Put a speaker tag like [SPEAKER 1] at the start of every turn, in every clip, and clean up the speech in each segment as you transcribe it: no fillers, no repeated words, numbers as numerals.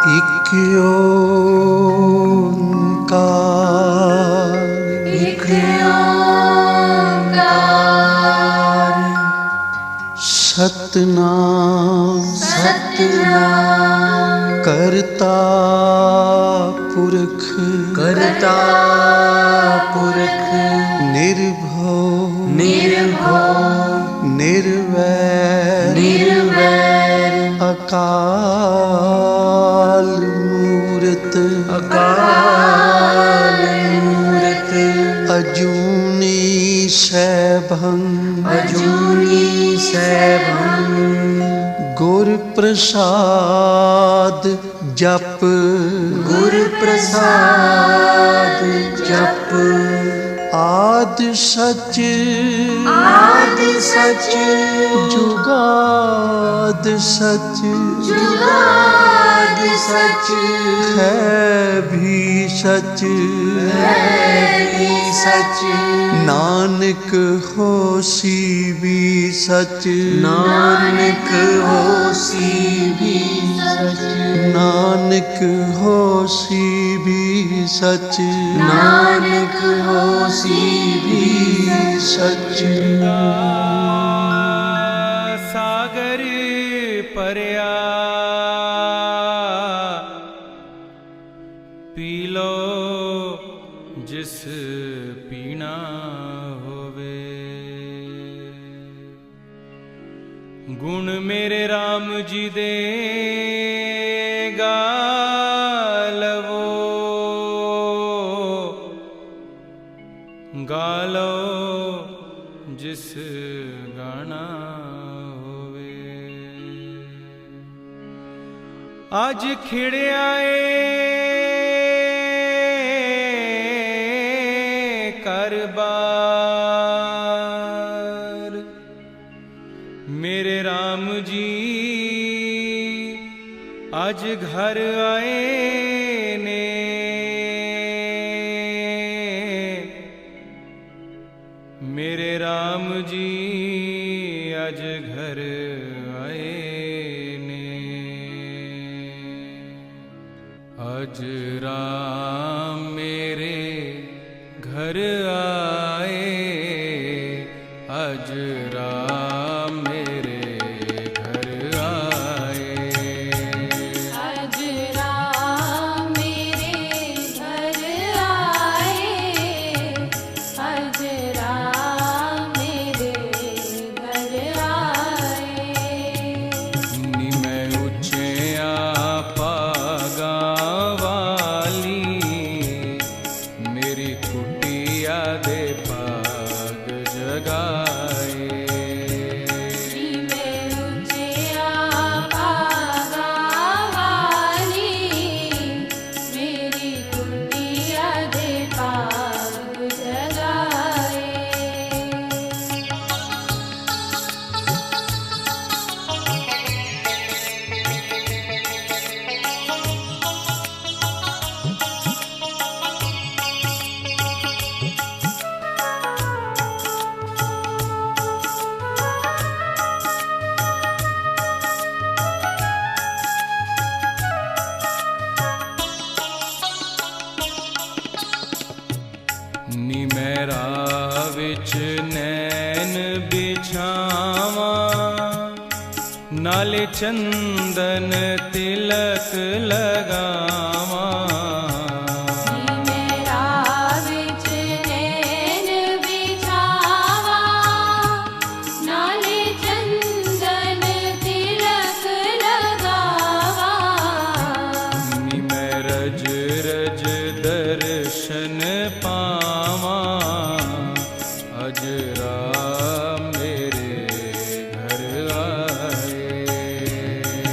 [SPEAKER 1] एक ओंकार,
[SPEAKER 2] एक ओंकार,
[SPEAKER 1] सतनाम
[SPEAKER 2] सतनाम,
[SPEAKER 1] करता पुरख,
[SPEAKER 2] करता पुरख,
[SPEAKER 1] निर्भव
[SPEAKER 2] निर्भव,
[SPEAKER 1] निर्वैर
[SPEAKER 2] निर्वैर,
[SPEAKER 1] अकाल मूरत,
[SPEAKER 2] अकाल मूरत,
[SPEAKER 1] अजूनी सैभं,
[SPEAKER 2] अजूनी सैभं,
[SPEAKER 1] गुर प्रसाद जप,
[SPEAKER 2] गुर प्रसाद जप,
[SPEAKER 1] आद सच,
[SPEAKER 2] आद सच,
[SPEAKER 1] जुगाद सच,
[SPEAKER 2] जुगाद सच,
[SPEAKER 1] है भी सच,
[SPEAKER 2] है भी सच,
[SPEAKER 1] नानक होसी भी सच,
[SPEAKER 2] नानक होसी भी सच,
[SPEAKER 1] नानक होसी भी सच,
[SPEAKER 2] नानक होसी भी सच।
[SPEAKER 3] सागर परिया पी लो जिस पीना होवे, गुण मेरे राम जी दे गालवो, गालो जिस गाना होवे। आज खिड़े आए करबार, मेरे राम जी आज घर आए ने, मेरे राम जी आज घर आए ने। आज राम मेरे घर आए, आज राम मेरे घर आए,
[SPEAKER 4] आज राम मेरे घर आए, आज राम मेरे घर आए।
[SPEAKER 3] नी मैं ऊंचिया पागा वाली, मेरी कुटिया दे पाग जगाए।
[SPEAKER 4] जी मैं ऊंचिया पागा वाली, मेरी कुटिया दे पाग जगाए।
[SPEAKER 3] नी मेरा विच नैन बिछावां, नाले चंदन तिलक लगावां।
[SPEAKER 4] मेरा विच नैन बिछावा, नाले चंदन तिलक लगावा।
[SPEAKER 3] नी मैं रज रज दर्शन पावां, आज राम मेरे घर आए।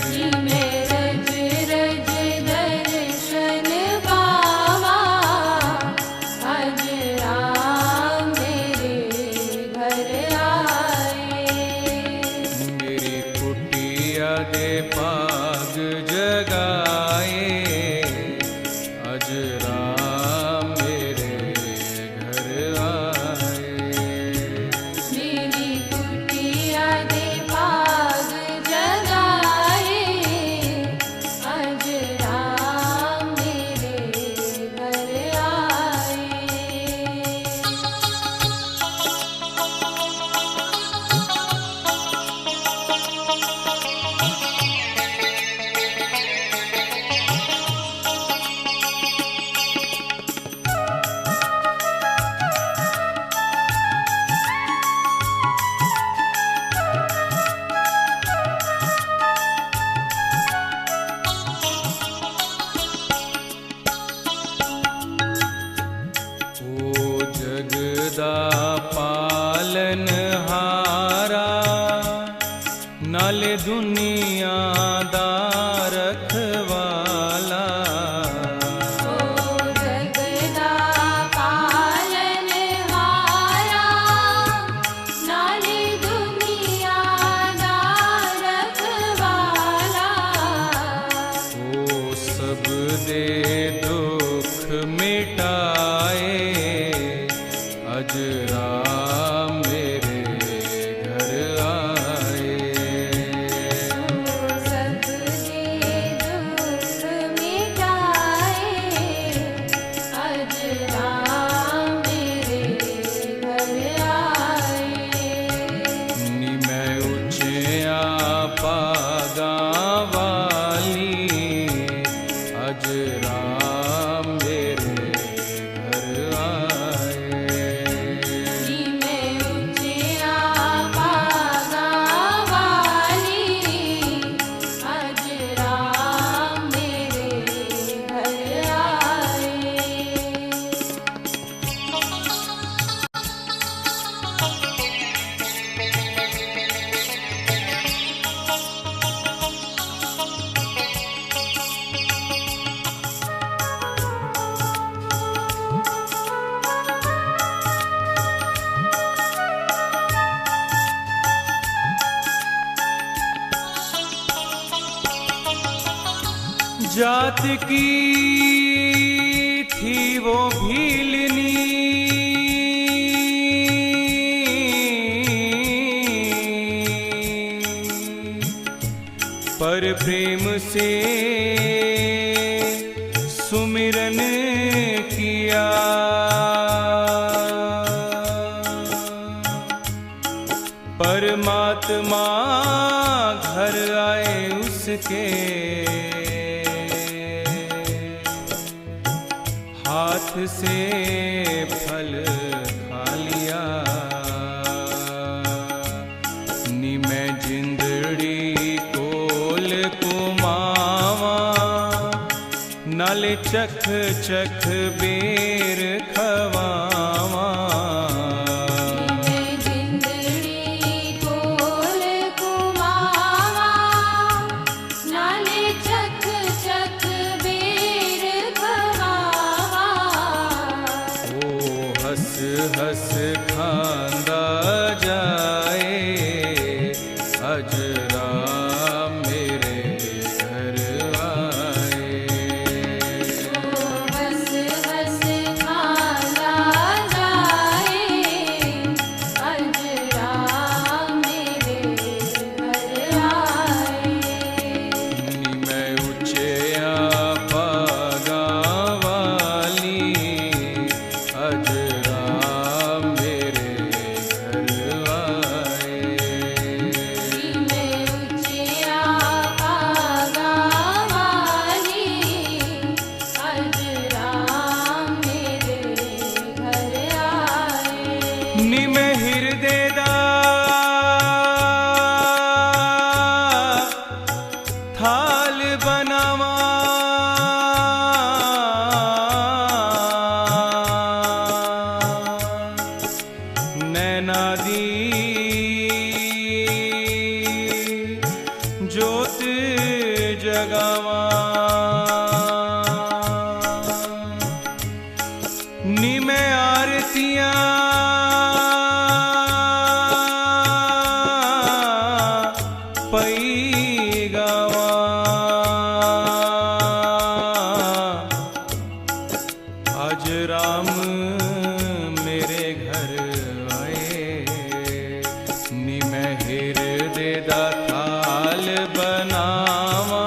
[SPEAKER 4] जी मैं रज रज दर्शन पावा, आज राम मेरे घर आए।
[SPEAKER 3] मेरी कुटिया दे पाग जगाए, आज राम मेरे घर आए।
[SPEAKER 4] मेरी कुटिया दे पाग जगाए, आज राम
[SPEAKER 3] जात की थी वो भीलनी, पर प्रेम से सुमिरन किया, परमात्मा घर आए उसके, हाथ से फल खा लिया। निमै जिंदड़ी कोल कुमावा, नाले चख चख बेर खवावा। हस खांदा जाए अजरा मेरे घर आए।
[SPEAKER 4] हस हस खांदा जाए अजरा मेरे घर आए।
[SPEAKER 3] मैं उच्चया पागा वाली अजरा निमै हृदय दा थाल बनावा, नैना दी जोत जगावा। निमै आरतियां पई गावा, आज राम मेरे घर आए। निमै हृदय दा थाल बनावा,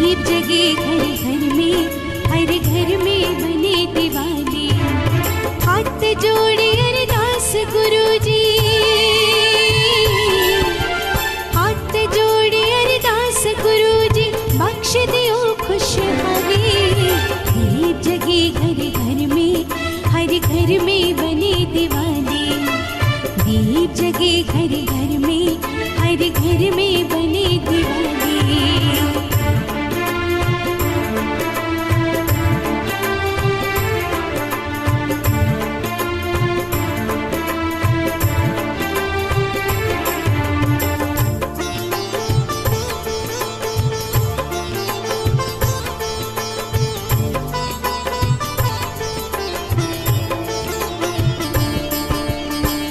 [SPEAKER 5] दीप जगे घर घर में, हर घर में बने दिवाली। हाथ जोड़े अरदास गुरुजी, हाथ जोड़े अरदास गुरुजी, बख्श दियो खुशहाली। दीप जगे घर घर में, हर घर में बने दिवाली। दीप जगे घर घर में, हर घर में बने दिवाली।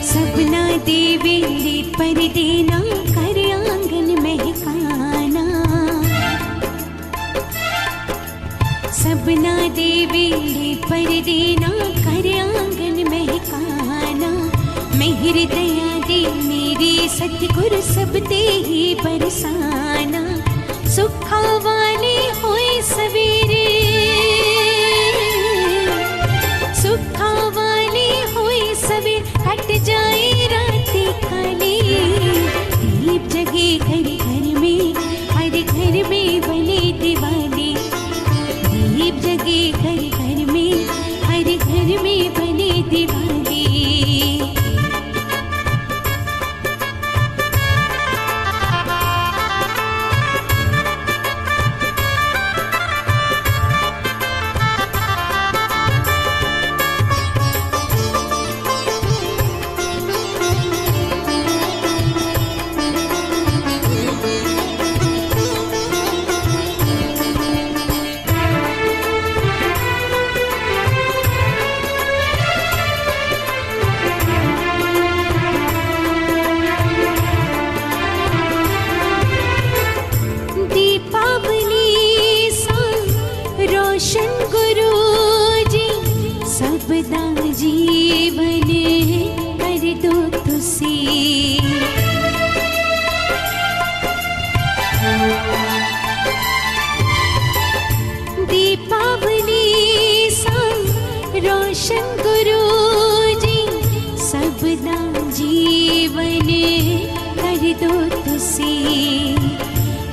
[SPEAKER 5] सबना देवे रीत पर देना, कर आंगन महकाना। सबना देवे रीत पर देना, कर आंगन महकाना। मेहर दया दे मेरे सतगुरु, सब ते ही बरसाना। सुखा वाले होए सवेरे, सुखा वाले होए सवेरे, कट जाए रातें काली। दीप जगे घर घर में, हर घर में बने दिवाली। दीप जगे घर घर में, हर घर में बने दिवाली। रोशन गुरुजी, सबदा जीवन कर दो तुसी। दीपावली सा रोशन गुरुजी, सबदा जीवन कर दो तुसी।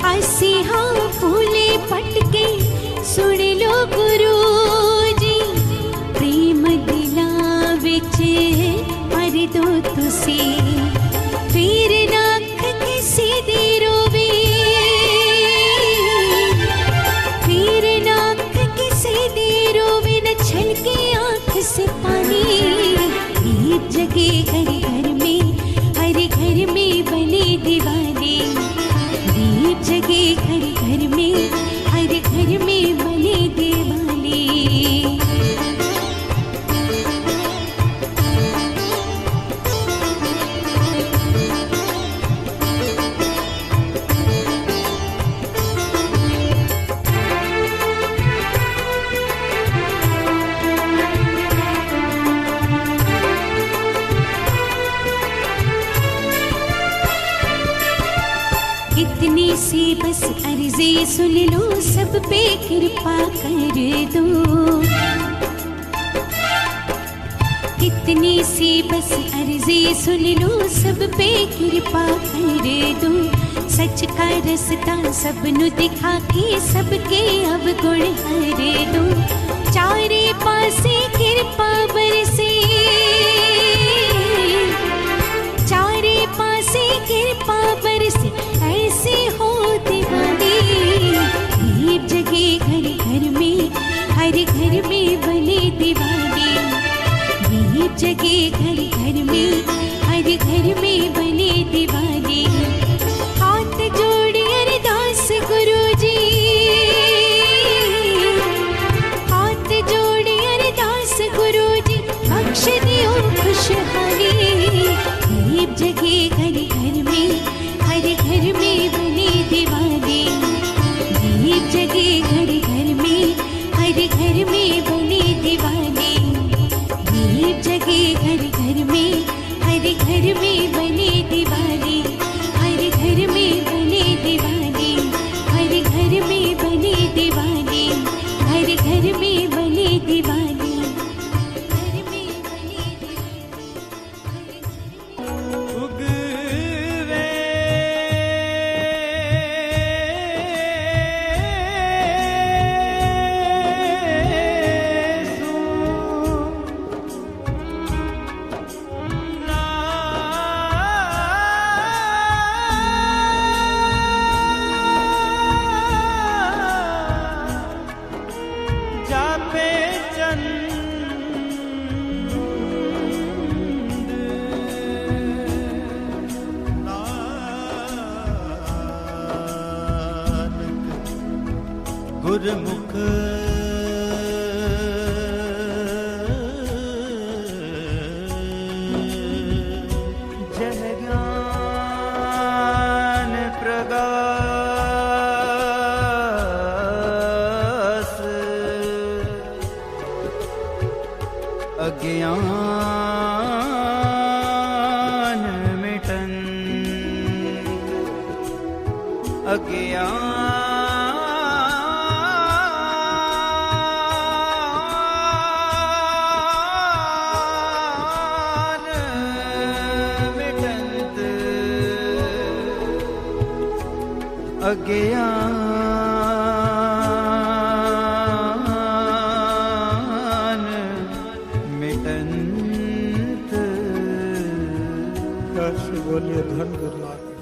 [SPEAKER 5] असी हाँ फूले पटके, सुन लो गुरुजी, प्रेम दिलां विच भर दो तुसी। फिर ना अख किसी दी रोवे, फिर ना अख किसी दी रोवे, न छलके आँख से पानी। दीप जगे घर घर में, हर घर में बने दिवाली। दीप जगे घर घर में, हर घर में बने दिवाली। इतनी सी बस अर्जी सुन लो, सब पे कृपा कर दो। इतनी सी बस अर्जी सुन लो, सब पे कृपा कर दो। सच का रास्ता सबनु दिखा के, सबके अवगुण हर दो। चारे पासे कृपा बरसे, चारे पासे कृपा बरसे, ऐसे हो दिवाली। दीप जगे घर घर में, हर घर में बने दिवाली। दीप जगे घर घर में, हर घर में बने दिवाली। हाथ जोड़े अरदास गुरुजी, हाथ जोड़े अरदास गुरुजी, बख्श दियो खुशहाली। दीप जगे घर घर में, हर घर में बने दिवाली। दीप जगे घर घर में, हर घर में बने दिवाली। दीप जगे घर
[SPEAKER 1] गुरमुख
[SPEAKER 3] जह ज्ञान प्रगास अज्ञान मिटन अज्ञान मिटंत अज्ञान मिटंत।
[SPEAKER 6] कैसे बोलिए धन गुरु नानक,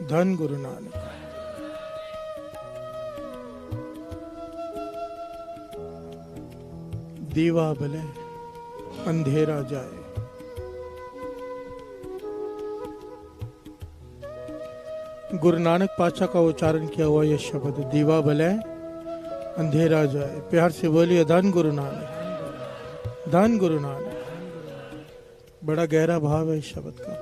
[SPEAKER 6] धन गुरु नानक। दीवा बले अंधेरा जाए, गुरु नानक पातशाह का उच्चारण किया हुआ यह शब्द दीवा बले अंधेरा जाए। प्यार से बोलिए धन गुरु नानक, धन गुरु नानक। बड़ा गहरा भाव है इस शब्द का।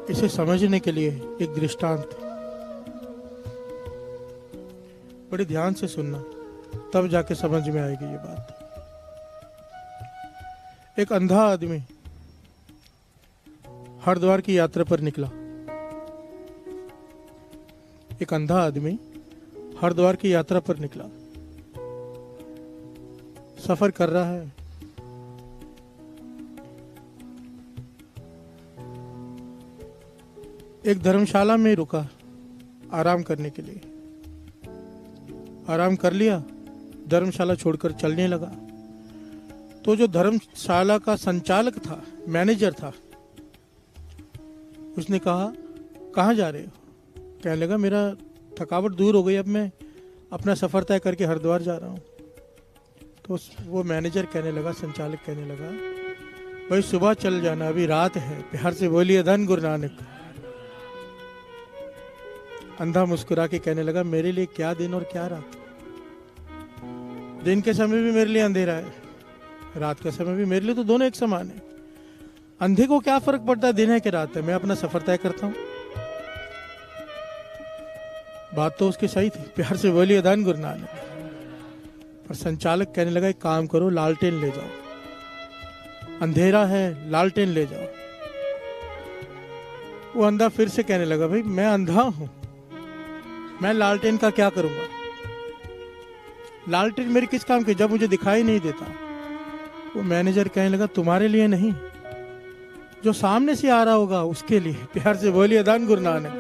[SPEAKER 6] इसे समझने के लिए एक दृष्टांत, बड़े ध्यान से सुनना, तब जाके समझ में आएगी ये बात। एक अंधा आदमी हरिद्वार की यात्रा पर निकला। एक अंधा आदमी हरिद्वार की यात्रा पर निकला, सफर कर रहा है। एक धर्मशाला में रुका आराम करने के लिए। आराम कर लिया, धर्मशाला छोड़कर चलने लगा। तो जो धर्मशाला का संचालक था, मैनेजर था, उसने कहा कहाँ जा रहे हो? कहने लगा मेरा थकावट दूर हो गई, अब मैं अपना सफर तय करके हरिद्वार जा रहा हूँ। तो वो मैनेजर कहने लगा, संचालक कहने लगा, भाई सुबह चल जाना, अभी रात है। प्यार से बोलिए धन गुरु नानक। अंधा मुस्कुरा के कहने लगा, मेरे लिए क्या दिन और क्या रात? दिन के समय भी मेरे लिए अंधेरा है, रात का समय भी मेरे लिए, तो दोनों एक समान है। अंधे को क्या फर्क पड़ता है दिन है कि रात है? मैं अपना सफर तय करता हूं। बात तो उसकी सही थी। प्यार से बोलिए धन गुरु नानक। पर संचालक कहने लगा, एक काम करो, लालटेन ले जाओ, अंधेरा है, लालटेन ले जाओ। वो अंधा फिर से कहने लगा, भाई मैं अंधा हूं, मैं लालटेन का क्या करूंगा? लालटेन मेरी किस काम की जब मुझे दिखाई नहीं देता? वो मैनेजर कहने लगा, तुम्हारे लिए नहीं, जो सामने से आ रहा होगा उसके लिए। प्यार से बोलिए धन गुरु नानक।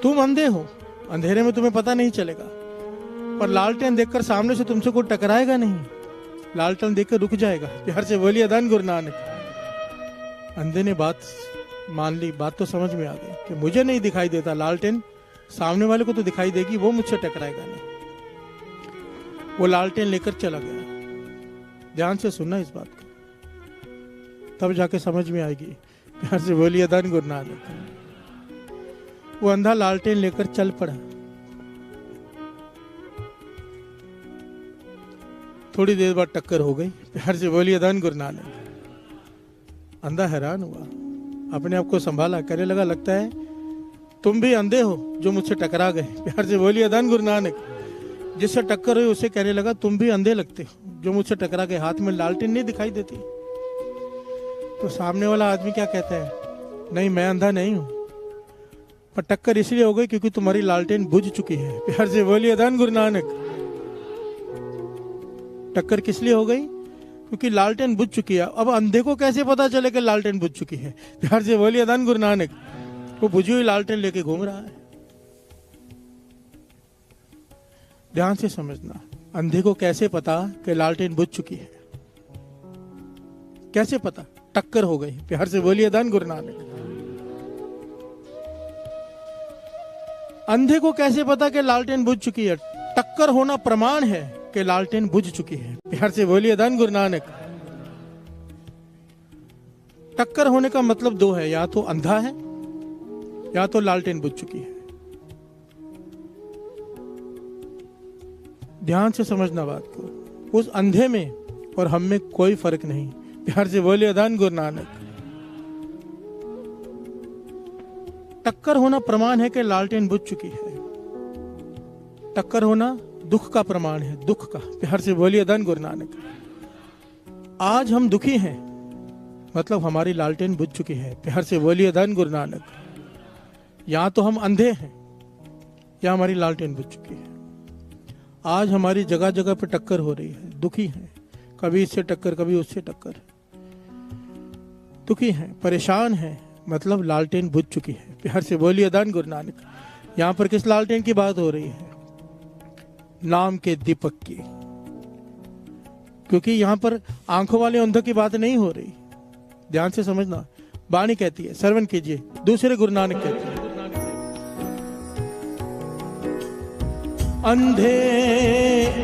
[SPEAKER 6] तुम अंधे हो, अंधेरे में तुम्हें पता नहीं चलेगा, पर लालटेन देखकर सामने से तुमसे कोई टकराएगा नहीं, लालटेन देखकर रुक जाएगा। प्यार से बोलिए धन गुरु नानक। अंधे ने बात मान ली, बात तो समझ में आ गई कि मुझे नहीं दिखाई देता, लालटेन सामने वाले को तो दिखाई देगी, वो मुझसे टकराएगा नहीं। वो लालटेन लेकर चला गया। ध्यान से सुनना इस बात को, तब जाके समझ में आएगी। प्यार से बोलिए धन गुरु नानक। वो अंधा लालटेन लेकर चल पड़ा। थोड़ी देर बाद टक्कर हो गई। प्यार से बोलिए धन गुरु नानक। अंधा हैरान हुआ, अपने आप को संभाला, कहने लगा, लगता है तुम भी अंधे हो जो मुझसे टकरा गए। प्यार से बोलिए धन गुरु नानक। जिससे टक्कर हुई उसे कहने लगा, तुम भी अंधे लगते हो जो मुझसे टकरा गए, हाथ में लालटेन नहीं दिखाई देती। तो सामने वाला आदमी क्या कहता है, नहीं मैं अंधा नहीं हूं, पर टक्कर इसलिए हो गई क्योंकि तुम्हारी लालटेन बुझ चुकी है। प्यार से बोलिए धन गुरु नानक। टक्कर किस लिए हो गई? क्योंकि लालटेन बुझ चुकी है। अब अंधे को कैसे पता चले कि लालटेन बुझ चुकी है? प्यार से बोलिए धन गुरु नानक। वो बुझी हुई लालटेन लेके घूम रहा है। ध्यान से समझना, अंधे को कैसे पता कि लालटेन बुझ चुकी है? कैसे पता? टक्कर हो गई। प्यार से बोलिए धन गुरु नानक। अंधे को कैसे पता कि लालटेन बुझ चुकी है? टक्कर होना प्रमाण है कि लालटेन बुझ चुकी है। प्यार से बोलिए धन गुरु नानक। टक्कर होने का मतलब दो है, या तो अंधा है या तो लालटेन बुझ चुकी है। ध्यान से समझना बात को। उस अंधे में और हम में कोई फर्क नहीं। प्यार से बोलिए धन गुरु नानक। टक्कर होना प्रमाण है कि लालटेन बुझ चुकी है। टक्कर होना दुख का प्रमाण है, दुख का। प्यार से बोलिए धन गुरु नानक। आज हम दुखी हैं, मतलब हमारी लालटेन बुझ चुकी है। प्यार से बोलिए धन गुरु नानक। या तो हम अंधे हैं या हमारी लालटेन बुझ चुकी है। आज हमारी जगह जगह पे टक्कर हो रही है, दुखी हैं, कभी इससे टक्कर कभी उससे टक्कर, दुखी हैं, परेशान हैं, मतलब लालटेन बुझ चुकी है। प्यार से बोलिए धन गुरु नानक। यहां पर किस लालटेन की बात हो रही है? नाम के दीपक की। क्योंकि यहां पर आंखों वाले अंधों की बात नहीं हो रही। ध्यान से समझना। वाणी कहती है, श्रवण कीजिए। दूसरे गुरु नानक कहते हैं, अंधे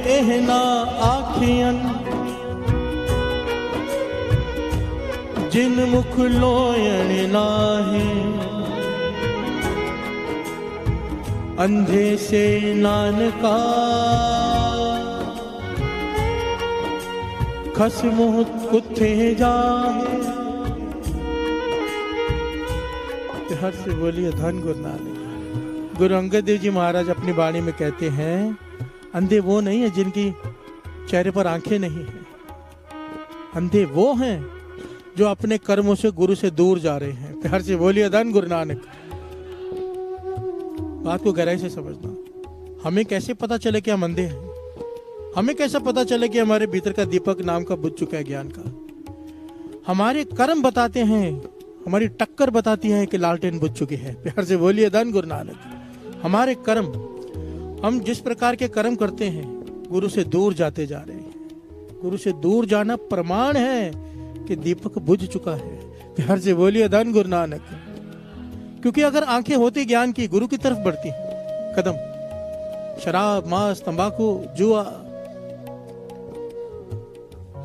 [SPEAKER 6] एहना आखियन जिन मुख लोयण नाहे, अंधे से नानका खस मुह कुत्थे जाहे। हर से बोलिए धन गुरु नानक। गुरु अंगद देव जी महाराज अपनी वाणी में कहते हैं, अंधे वो नहीं है जिनकी चेहरे पर आंखें नहीं है। अंधे वो हैं जो अपने कर्मों से गुरु से दूर जा रहे हैं। प्यार से बोलिए धन गुरु नानक। बात को गहराई से समझना। हमें कैसे पता चले कि हम अंधे हैं? हमें कैसा पता चले कि हमारे भीतर का दीपक नाम का बुझ चुका है, ज्ञान का? हमारे कर्म बताते हैं, हमारी टक्कर बताती है कि लालटेन बुझ चुकी है। प्यार से बोलिए धन गुरु नानक। हमारे कर्म, हम जिस प्रकार के कर्म करते हैं, गुरु से दूर जाते जा रहे हैं। गुरु से दूर जाना प्रमाण है कि दीपक बुझ चुका है। प्यार से बोलिए धन गुरु नानक। क्योंकि अगर आंखें होती ज्ञान की, गुरु की तरफ बढ़ती कदम, शराब, मांस, तंबाकू, जुआ,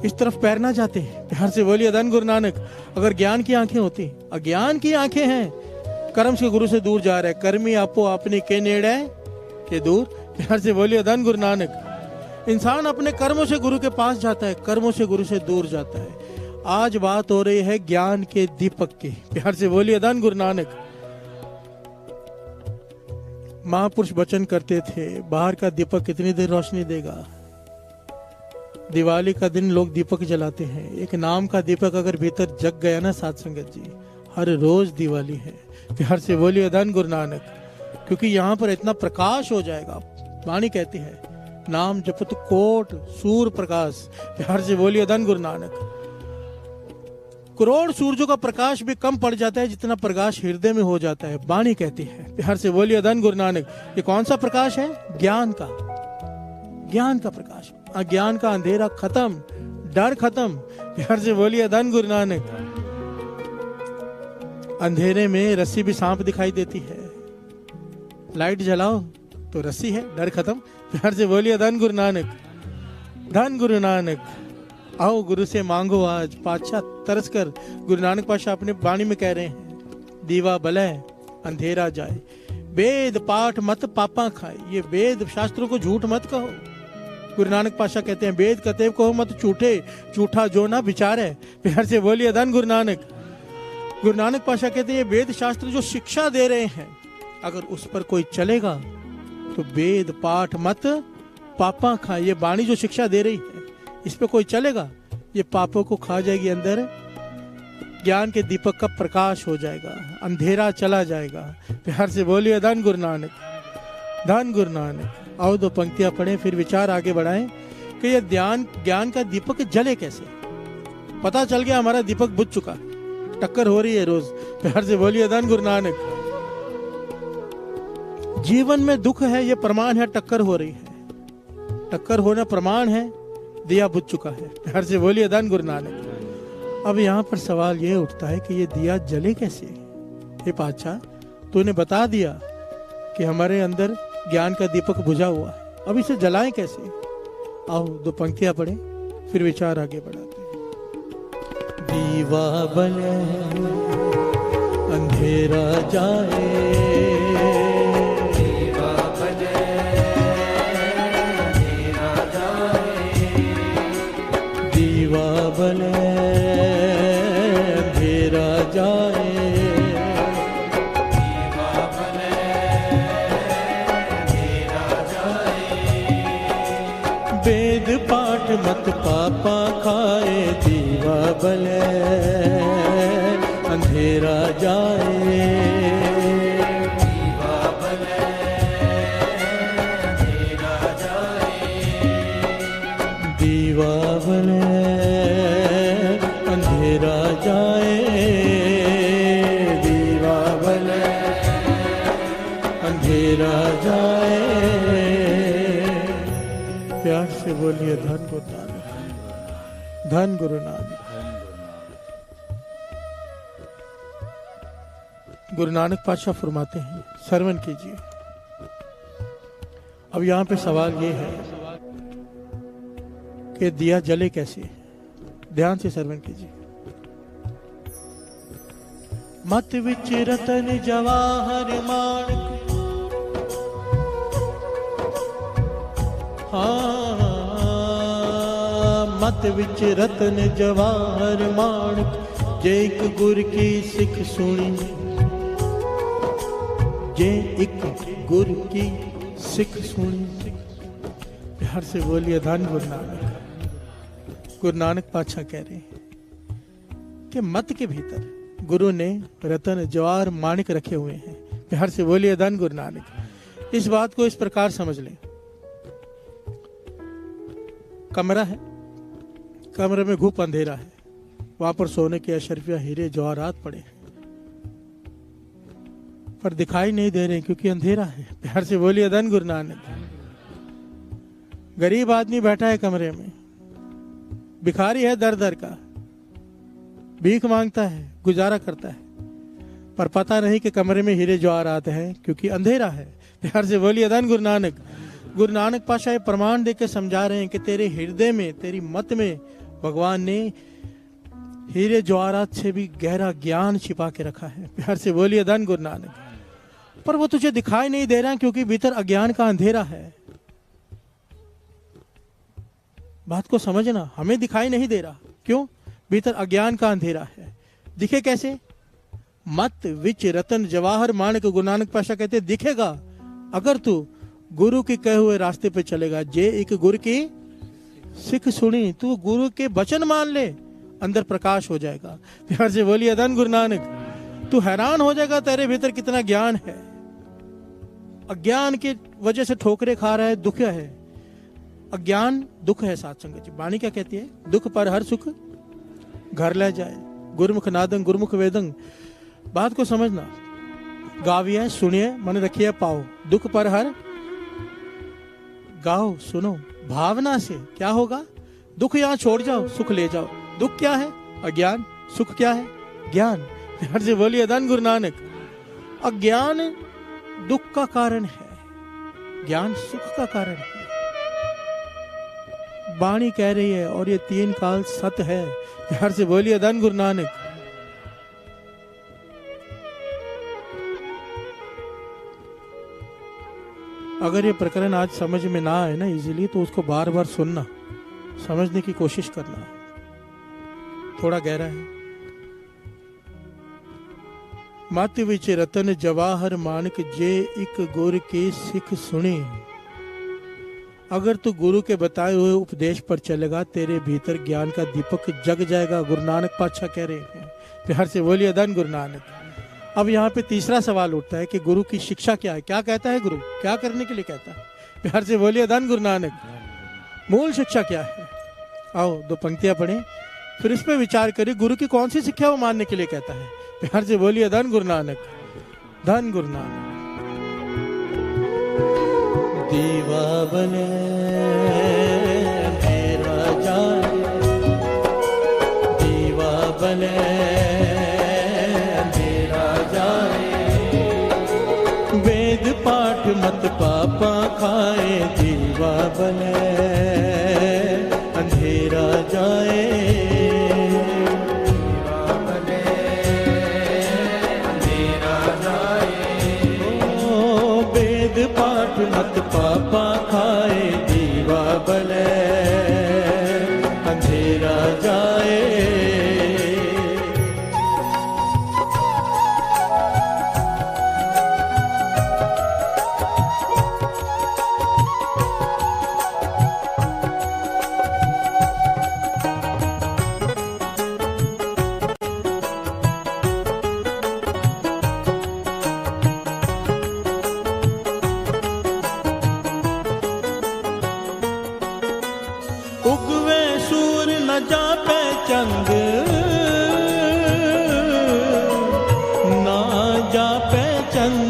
[SPEAKER 6] इस तरफ पैर ना जाते। प्यार से बोलिए धन गुरु नानक। अगर ज्ञान की आंखें होती, अज्ञान की आंखें हैं, कर्म से गुरु से दूर जा रहे, कर्मी आपो अपनी के नेड़े के दूर। प्यार से बोलिए धन गुरु नानक। इंसान अपने कर्मों से गुरु के पास जाता है, कर्मों से गुरु से दूर जाता है। आज बात हो रही है ज्ञान के दीपक की। प्यार से बोलिए धन गुरु नानक। महापुरुष वचन करते थे, बाहर का दीपक कितनी देर रोशनी देगा? दिवाली का दिन लोग दीपक जलाते हैं। एक नाम का दीपक अगर भीतर जग गया ना साध संगत जी, हर रोज दिवाली है। प्यार से बोलिए धन गुरु नानक। क्योंकि यहाँ पर इतना प्रकाश हो जाएगा। वाणी कहती है, नाम जपत कोट सूर्य प्रकाश। प्यार से बोलिए धन गुरु नानक। करोड़ सूरजों का प्रकाश भी कम पड़ जाता है जितना प्रकाश हृदय में हो जाता है। वाणी कहती है, प्यार से बोलिए धन गुरु नानक। ये कौन सा प्रकाश है? ज्ञान का, ज्ञान का प्रकाश। अज्ञान का अंधेरा खत्म, डर खत्म। प्यार से बोलिए धन गुरु नानक। अंधेरे में रस्सी भी सांप दिखाई देती है, लाइट जलाओ तो रस्सी है, डर खत्म। प्यार से बोलिए धन गुरु नानक। धन गुरु नानक। आओ गुरु से मांगो आज, पातशाह तरस कर। गुरु नानक पातशाह अपने वाणी में कह रहे हैं, दीवा बले अंधेरा जाए, वेद पाठ मत पापा खाए। ये वेद शास्त्रों को झूठ मत कहो। गुरु नानक पातशाह कहते हैं, वेद कतेव कहो मत झूठे, झूठा जो ना विचारे। प्यार से बोलिए धन गुरु नानक। गुरु नानक पातशाह कहते हैं, वेद शास्त्र जो शिक्षा दे रहे हैं, अगर उस पर कोई चलेगा तो वेद पाठ मत पापा खाए। ये वाणी जो शिक्षा दे रही है, इस पे कोई चलेगा, ये पापों को खा जाएगी अंदर। ज्ञान के दीपक का प्रकाश हो जाएगा, अंधेरा चला जाएगा। प्यार से बोलिए धन गुरु नानक। धन गुरु नानक। आओ दो पंक्तियां पढ़ें, फिर विचार आगे बढ़ाएं कि ये ज्ञान का दीपक जले कैसे। पता चल गया हमारा दीपक बुझ चुका, टक्कर हो रही है रोज। प्यार से बोलिए धन गुरु नानक। जीवन में दुख है, ये प्रमाण है टक्कर हो रही है। टक्कर होना प्रमाण है दिया बुझ चुका है। प्यार से बोलिए धन गुरु नानक। अब यहाँ पर सवाल ये उठता है कि ये दिया जले कैसे? हे पातशाह, तूने बता दिया कि हमारे अंदर ज्ञान का दीपक बुझा हुआ है, अब इसे जलाएं कैसे? आओ दो पंक्तियां पढ़ें, फिर विचार आगे बढ़ाते हैं। दीवा बले अंधेरा जाए, मत पापा खाए, दीवा बले अंधेरा जाए।
[SPEAKER 2] दीवा बले अंधेरा जाए,
[SPEAKER 6] दीवा बले अंधेरा जाए, दीवा बले अंधेरा जाए। प्यार से बोलिए धन गुरु नानक, धन गुरु नानक। गुरु नानक पातशाह फरमाते हैं, श्रवण कीजिए। अब यहाँ पे सवाल ये है कि दिया जले कैसे। ध्यान से श्रवण कीजिए। मत विच रतन जवाहर माणक, हाँ मत विच रतन जवाहर माणक, जे एक गुर की सिख सुनी, जे एक गुर की सिख सुनी। प्यार से बोलिए धन गुरु नानक। गुरु नानक पातशाह कह रहे हैं कि मत के भीतर गुरु ने रतन जवाहर माणिक रखे हुए हैं। प्यार से बोलिए धन गुरु नानक। इस बात को इस प्रकार समझ लें। कमरा है, कमरे में घुप अंधेरा है, वहां पर सोने के अशरफिया हीरे जवाहरात पड़े हैं, पर दिखाई नहीं दे रहे क्योंकि अंधेरा है। प्यार से बोलिए धन गुरु नानक। गरीब आदमी बैठा है कमरे में, भिखारी है दर दर का, भीख मांगता है, गुजारा करता है, पर पता नहीं कि कमरे में हीरे जवाहरात हैं क्योंकि अंधेरा है। प्यार से बोलिए धन गुरु नानक। गुरु नानक पातशाह प्रमाण देकर समझा रहे हैं कि तेरे हृदय में, तेरी मत में भगवान ने हीरे जवाहरात से भी गहरा ज्ञान छिपा के रखा है। प्यार से बोलिए धन गुरु नानक। पर वो तुझे दिखाई नहीं दे रहा क्योंकि भीतर अज्ञान का अंधेरा है। बात को समझना, हमें दिखाई नहीं दे रहा, क्यों? भीतर अज्ञान का अंधेरा है। दिखे कैसे? मत विच रतन जवाहर माणक। गुरु नानक पातशाह कहते दिखेगा अगर तू गुरु के कहे हुए रास्ते पे चलेगा। जे एक गुरु की सिख सुनी, तू गुरु के वचन मान ले, अंदर प्रकाश हो जाएगा। प्यार से बोलिए धन गुरु नानक। तू हैरान हो जाएगा तेरे भीतर कितना ज्ञान है। अज्ञान की वजह से ठोकरे खा रहा है, दुख है। अज्ञान दुख है। साथ संगत जी, वाणी क्या कहती है? दुख पर हर सुख घर ले जाए, गुरुमुख नादंग गुरुमुख वेदंग। बात को समझना, गाविए सुनिए मन रखिए पाओ, दुख पर हर गाओ सुनो भावना से। क्या होगा? दुख यहाँ छोड़ जाओ, सुख ले जाओ। दुख क्या है? अज्ञान। सुख क्या है? ज्ञान। प्यार से बोलिए धन गुरु नानक। अज्ञान दुख का कारण है, ज्ञान सुख का कारण है। वाणी कह रही है और ये तीन काल सत्य है। प्यार से बोलिए धन गुरु नानक। अगर ये प्रकरण आज समझ में ना आए ना इजीली, तो उसको बार बार सुनना, समझने की कोशिश करना। थोड़ा गहरा है। मत विच रतन जवाहर माणक, जे एक गुर के सिख सुने। अगर तू गुरु के बताए हुए उपदेश पर चलेगा, तेरे भीतर ज्ञान का दीपक जग जाएगा। गुरु नानक पातशाह कह रहे हैं। प्यार से बोलिए धन गुरु नानक। अब यहाँ पे तीसरा सवाल उठता है कि गुरु की शिक्षा क्या है? क्या कहता है गुरु? क्या करने के लिए कहता है? प्यार से बोलिए धन गुरु नानक। मूल शिक्षा क्या है? आओ दो पंक्तियां पढ़ें, फिर इस पे विचार करिए गुरु की कौन सी शिक्षा वो मानने के लिए कहता है। प्यार से बोलिए धन गुरु नानक। धन गुरु नानक। दीवा बने अंधेरा जाए, दीवा बने अंधेरा जाए। वेद पाठ मत पापा खाए, दीवा बने अंधेरा जाए। पाठ मत पापा खाए, दीवा बले अंधेरा जाए।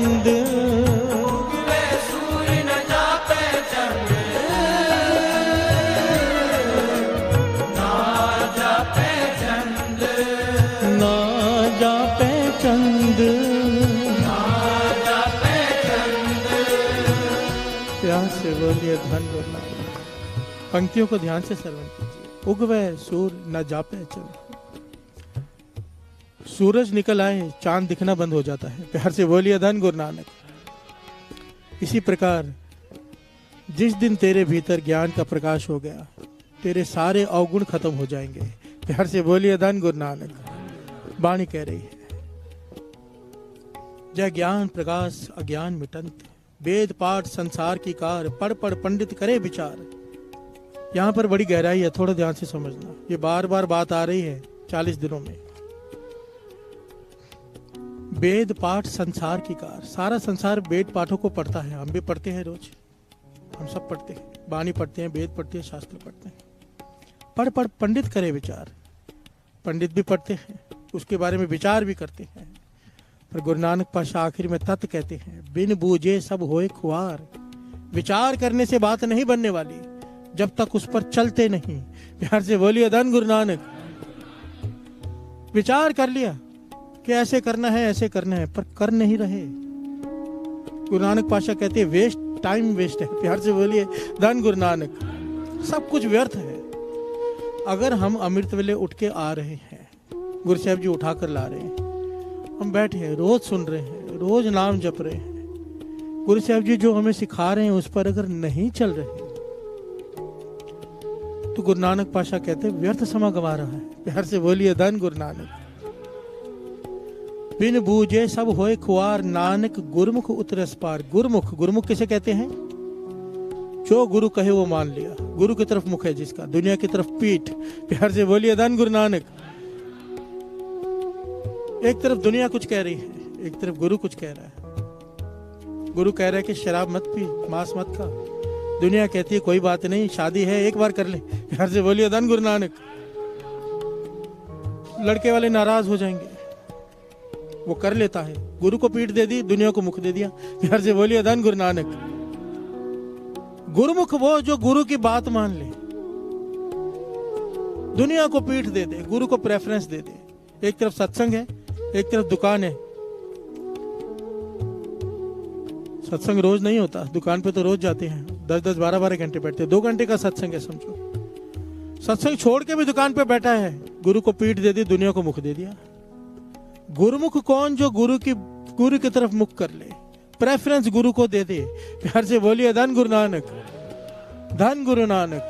[SPEAKER 6] चंद,
[SPEAKER 2] उगवे सूर्य न जापे चंद, ना जापे चंद,
[SPEAKER 6] ना जापे चंद,
[SPEAKER 2] ना जापे चंद।
[SPEAKER 6] प्यार से बोलिए धन गुरु। पंक्तियों को ध्यान से श्रवण कीजिए। उगवे सूर्य न जापे चंद। सूरज निकल आए चांद दिखना बंद हो जाता है। प्यार से बोलिए धन गुरु नानक। इसी प्रकार जिस दिन तेरे भीतर ज्ञान का प्रकाश हो गया, तेरे सारे अवगुण खत्म हो जाएंगे। प्यार से बोलिए धन गुरु नानक। वाणी कह रही है, जय ज्ञान प्रकाश अज्ञान मिटंत, वेद पाठ संसार की कार, पढ़ पढ़ पंडित करे विचार। यहाँ पर बड़ी गहराई है, थोड़ा ध्यान से समझना। ये बार बार बात आ रही है 40 दिनों में। वेद पाठ संसार की कार, सारा संसार वेद पाठों को पढ़ता है। हम भी पढ़ते हैं, रोज हम सब पढ़ते हैं, वाणी पढ़ते हैं, वेद पढ़ते हैं, शास्त्र पढ़ते हैं। पढ़ पढ़ पंडित करे विचार। पंडित भी पढ़ते हैं, उसके बारे में विचार भी करते हैं। पर गुरु नानक पातशाह आखिर में तत्व कहते हैं, बिन बूझे सब होए खुआर। विचार करने से बात नहीं बनने वाली जब तक उस पर चलते नहीं। प्यार से बोलिए धन गुरु नानक। विचार कर लिया कि ऐसे करना है, ऐसे करना है, पर कर नहीं रहे। गुरु नानक पातशाह कहते हैं वेस्ट, टाइम वेस्ट है। प्यार से बोलिए धन गुरु नानक। सब कुछ व्यर्थ है। अगर हम अमृत वेले उठ के आ रहे हैं, गुरु साहब जी उठा कर ला रहे हैं, हम बैठे हैं, रोज सुन रहे हैं, रोज नाम जप रहे हैं, गुरु साहब जी जो हमें सिखा रहे हैं उस पर अगर नहीं चल रहे तो गुरु नानक पातशाह कहते हैं व्यर्थ समय गवा रहा है। प्यार से बोलिए धन गुरु नानक। बिन बूझे सब होए खुआर, नानक गुरुमुख उतरस पार। गुरुमुख, गुरुमुख किसे कहते हैं? जो गुरु कहे वो मान लिया। गुरु की तरफ मुख है जिसका, दुनिया की तरफ पीठ। प्यार से बोलिए धन गुरु नानक। एक तरफ दुनिया कुछ कह रही है, एक तरफ गुरु कुछ कह रहा है। गुरु कह रहा है कि शराब मत पी, मांस मत खा। दुनिया कहती है कोई बात नहीं, शादी है एक बार कर ले। प्यार से बोलिए धन गुरु नानक। लड़के वाले नाराज हो जाएंगे, वो कर लेता है। गुरु को पीठ दे दी, दुनिया को मुख दे दिया। प्यार से बोलिए धन गुरु नानक। गुरुमुख वो जो गुरु की बात मान ले, दुनिया को पीठ दे दे, गुरु को प्रेफरेंस दे दे। एक तरफ सत्संग है, एक तरफ दुकान है। सत्संग रोज नहीं होता, दुकान पे तो रोज जाते हैं, 10-10, 12-12 घंटे बैठते हैं। 2 घंटे का सत्संग है समझो। सत्संग छोड़ के भी दुकान पे बैठा है, गुरु को पीठ दे दी, दुनिया को मुख दे दिया। गुरुमुख कौन? जो गुरु की तरफ मुख कर ले, प्रेफरेंस गुरु को दे दे। प्यार से बोलिए धन गुरु नानक। धन गुरु नानक।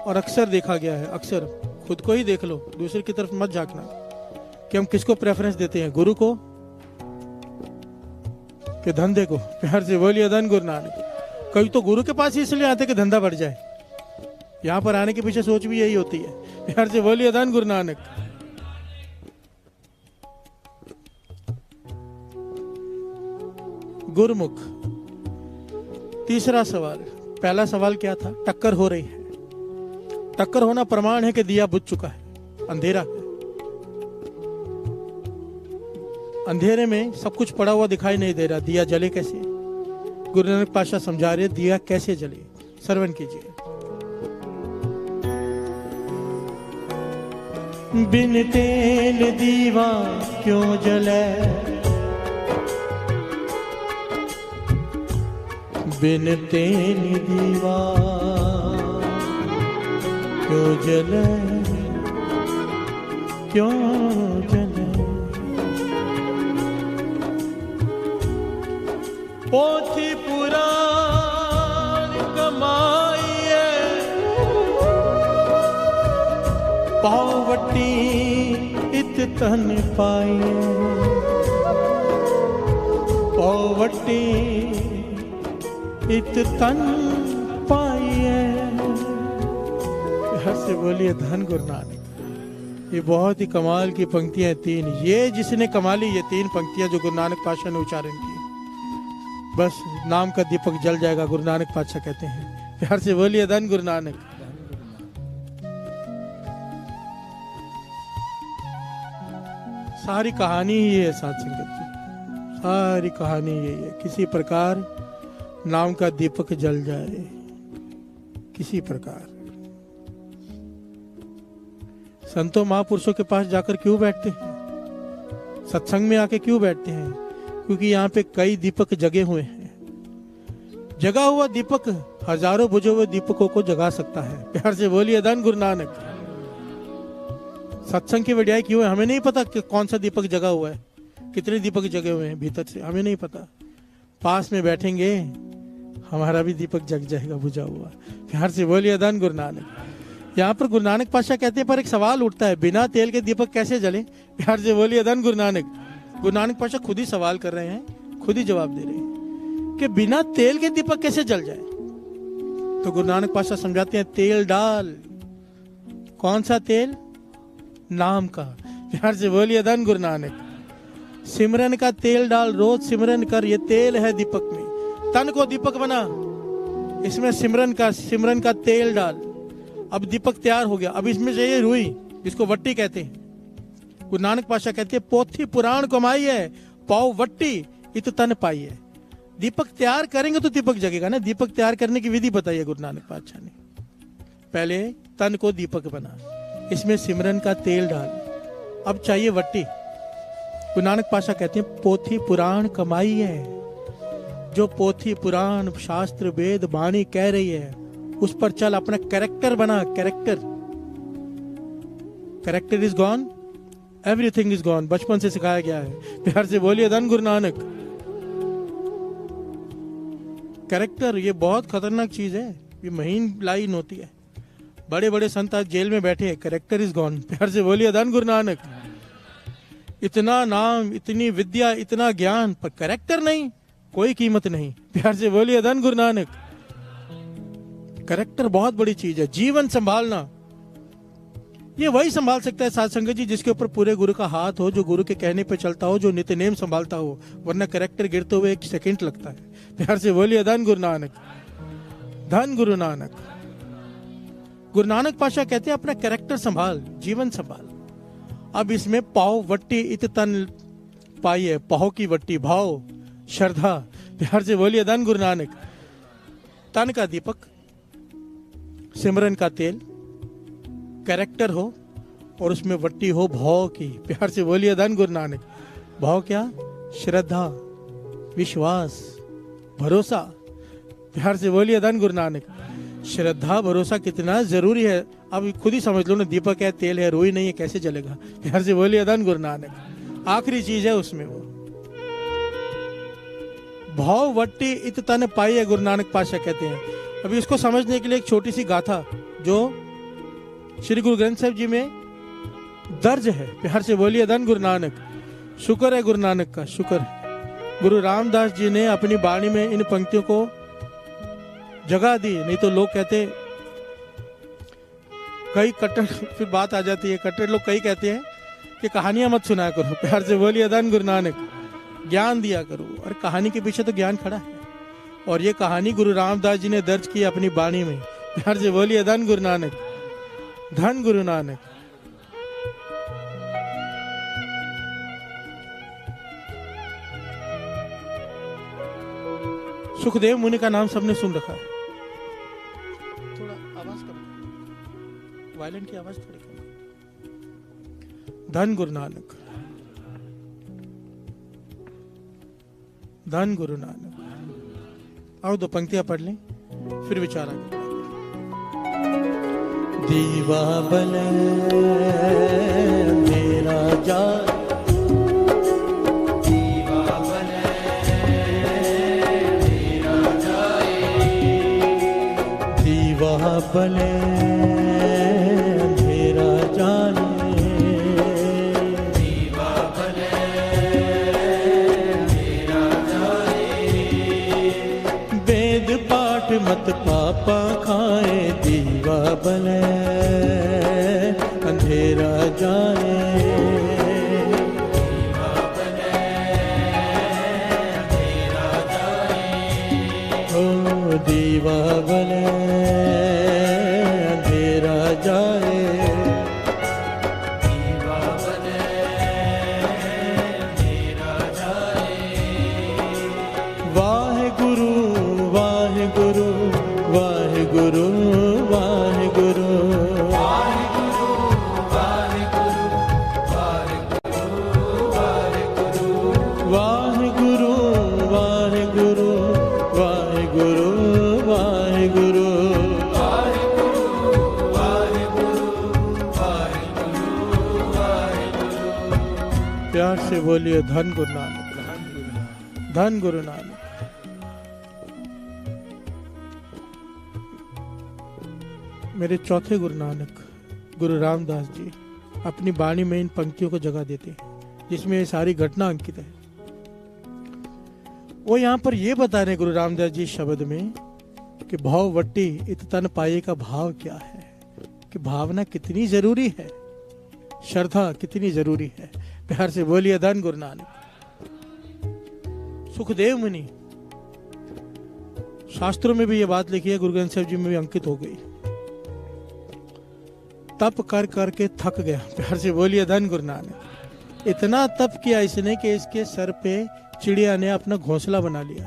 [SPEAKER 6] और अक्सर देखा गया है, अक्सर खुद को ही देख लो, दूसरे की तरफ मत झांकना कि हम किसको प्रेफरेंस देते हैं, गुरु को कि धंधे को। प्यार से बोलिए धन गुरु नानक। कभी तो गुरु के पास ही इसलिए आते कि धंधा बढ़ जाए। यहां पर आने के पीछे सोच भी यही होती है। प्यार से बोलिए धन गुरु नानक। गुरुमुख। तीसरा सवाल। पहला सवाल क्या था? टक्कर हो रही है। टक्कर होना प्रमाण है कि दिया बुझ चुका है, अंधेरा है। अंधेरे में सब कुछ पड़ा हुआ दिखाई नहीं दे रहा, दिया जले कैसे? गुरु नानक पातशाह समझा रहे दिया कैसे जले। श्रवण कीजिए। बिन तेल दीवा क्यों जले, बिन तेल दीवा क्यों जले, क्यों जले। पोथी पुराण कमाइए, पावटी इत तन पाइए, पावटी इत तन पाइए। से बोलिए धन गुरु नानक। ये बहुत ही कमाल की पंक्तियां तीन। ये जिसने कमाली ये 3 पंक्तियां जो गुरु नानक पातशाह ने उच्चारण की, बस नाम का दीपक जल जाएगा। गुरु नानक पातशाह कहते हैं। प्यार से बोलिए धन गुरु नानक। सारी कहानी ही है साथ संगत जी, सारी कहानी यही है। किसी प्रकार नाम का दीपक जल जाए, किसी प्रकार। संतों महापुरुषों के पास जाकर क्यों बैठते हैं, सत्संग में आके क्यों बैठते हैं? क्योंकि यहाँ पे कई दीपक जगे हुए हैं। जगा हुआ दीपक हजारों बुझे हुए दीपकों को जगा सकता है। प्यार से बोलिए धन गुरु नानक। सत्संग की वड्याई क्यों है? हमें नहीं पता कि कौन सा दीपक जगा हुआ है, कितने दीपक जगे हुए हैं भीतर से, हमें नहीं पता। पास में बैठेंगे हमारा भी दीपक जग जाएगा बुझा हुआ। प्यार से बोलिए धन गुरु नानक। यहाँ पर गुरु नानक पातशाह कहते हैं, पर एक सवाल उठता है, बिना तेल के दीपक कैसे जले? प्यार से बोलिए धन गुरु नानक। गुरु नानक पातशाह खुद ही सवाल कर रहे हैं, खुद ही जवाब दे रहे हैं कि बिना तेल के दीपक कैसे जल जाए। तो गुरु नानक पातशाह समझाते हैं, तेल डाल। कौन सा तेल? नाम का। प्यार से बोलिए धन गुरु नानक। सिमरन का तेल डाल, रोज सिमरन कर, ये तेल है दीपक में। तन को दीपक बना, इसमें सिमरन का तेल डाल। अब दीपक तैयार हो गया। अब इसमें चाहिए रुई, जिसको वट्टी कहते हैं। गुरु नानक पातशाह कहते हैं, पोथी पुराण कमाई है, पाओ वट्टी इत तन पाई है। दीपक तैयार करेंगे तो दीपक जगेगा ना। दीपक तैयार करने की विधि बताइए गुरु नानक पातशाह ने। पहले तन को दीपक बना, इसमें सिमरन का तेल डाल। अब चाहिए वट्टी। गुरु नानक पातशाह कहते हैं, पोथी पुराण कमाई है। जो पोथी पुराण शास्त्र वेद वाणी कह रही है, उस पर चल, अपना कैरेक्टर बना। Character is gone, everything is gone. बचपन से सिखाया गया है। प्यार से बोलिए धन गुरु नानक। कैरेक्टर ये बहुत खतरनाक चीज है, ये महीन लाइन होती है। बड़े बड़े संत आज जेल में बैठे हैं, कैरेक्टर इज गॉन। प्यार से बोलिए धन गुरु नानक। इतना नाम, इतनी विद्या, इतना ज्ञान, पर कैरेक्टर नहीं, कोई कीमत नहीं। प्यार से बोलिए धन गुरु नानक। कैरेक्टर बहुत बड़ी चीज है। जीवन संभालना, ये वही संभाल सकता है साध संगत जी जिसके ऊपर पूरे गुरु का हाथ हो, जो गुरु के कहने पे चलता हो, जो नित्य नेम संभालता हो। वरना कैरेक्टर गिरते हुए 1 सेकंड लगता है। प्यार से बोलिए धन गुरु नानक। धन गुरु नानक। गुरु नानक पातशाह कहते हैं, अपना कैरेक्टर संभाल, जीवन संभाल। अब इसमें पाओ वट्टी इत तन पाई है। पाओ की वट्टी, भाव, श्रद्धा। प्यार से बोलिए धन गुरु नानक। तन का दीपक, सिमरन का तेल, कैरेक्टर हो, और उसमें वट्टी हो भाव की। प्यार से बोलिए धन गुरु नानक। भाव क्या? श्रद्धा, विश्वास, भरोसा। प्यार से बोलिए धन गुरु नानक। श्रद्धा भरोसा कितना जरूरी है। अब खुद ही समझ लो ना, दीपक है, तेल है, रुई नहीं है, कैसे जलेगा? प्यार से बोलिए धन गुरु नानक। आखिरी चीज है उसमें वो भाव वट्टी इत तन पाई है, गुरु नानक पातशाह कहते हैं। अभी इसको समझने के लिए एक छोटी सी गाथा जो श्री गुरु ग्रंथ साहिब जी में दर्ज है। प्यार से बोलिए धन गुरु नानक। शुक्र है गुरु नानक का, शुक्र है। गुरु रामदास जी ने अपनी वाणी में इन पंक्तियों को जगह दी। नहीं तो लोग कहते, कई कट्टर, फिर बात आ जाती है, कट्टर लोग कई कहते हैं कि कहानियां मत सुनाया करो। प्यार से बोलिए धन गुरु नानक। ज्ञान दिया करो। और कहानी के पीछे तो ज्ञान खड़ा है, और ये कहानी गुरु रामदास जी ने दर्ज की अपनी वाणी में। प्यार से बोलिए धन गुरु नानक। धन गुरु नानक। सुखदेव मुनि का नाम सबने सुन रखा है। थोड़ा आवाज करो, वायलेंट की आवाज थोड़ी करो। धन गुरु नानक। धन गुरु नानक। आओ 2 पंक्तियां पढ़ लें, फिर विचार आगे। दीवा बल मेरा जा,
[SPEAKER 2] दीवा बने मेरा जाए,
[SPEAKER 6] दीवा बल मेरा जाने,
[SPEAKER 2] दीवा बने मेरा जाए,
[SPEAKER 6] वेद पाठ मत पापा खाए, दीवा बले अंधेरा जाए,
[SPEAKER 2] दीवा बने मेरा जाए,
[SPEAKER 6] ओ दीवा बले प्यार से बोलिए धन गुरु नानक, धन गुरु नानक। मेरे चौथे गुरु नानक गुरु रामदास जी अपनी वाणी में इन पंक्तियों को जगह देते हैं जिसमें ये सारी घटना अंकित है। वो यहाँ पर ये बता रहे गुरु रामदास जी शब्द में कि भाव वट्टी इत तन पाए का भाव क्या है, कि भावना कितनी जरूरी है, श्रद्धा कितनी जरूरी है। प्यार से बोलिए धन गुरु नानक। सुखदेव मुनि, शास्त्रों में भी ये बात लिखी है, गुरु ग्रंथ साहिब जी में भी अंकित हो गई। तप कर करके थक गया। प्यार से बोलिए धन गुरु नानक। इतना तप किया इसने कि इसके सर पे चिड़िया ने अपना घोंसला बना लिया।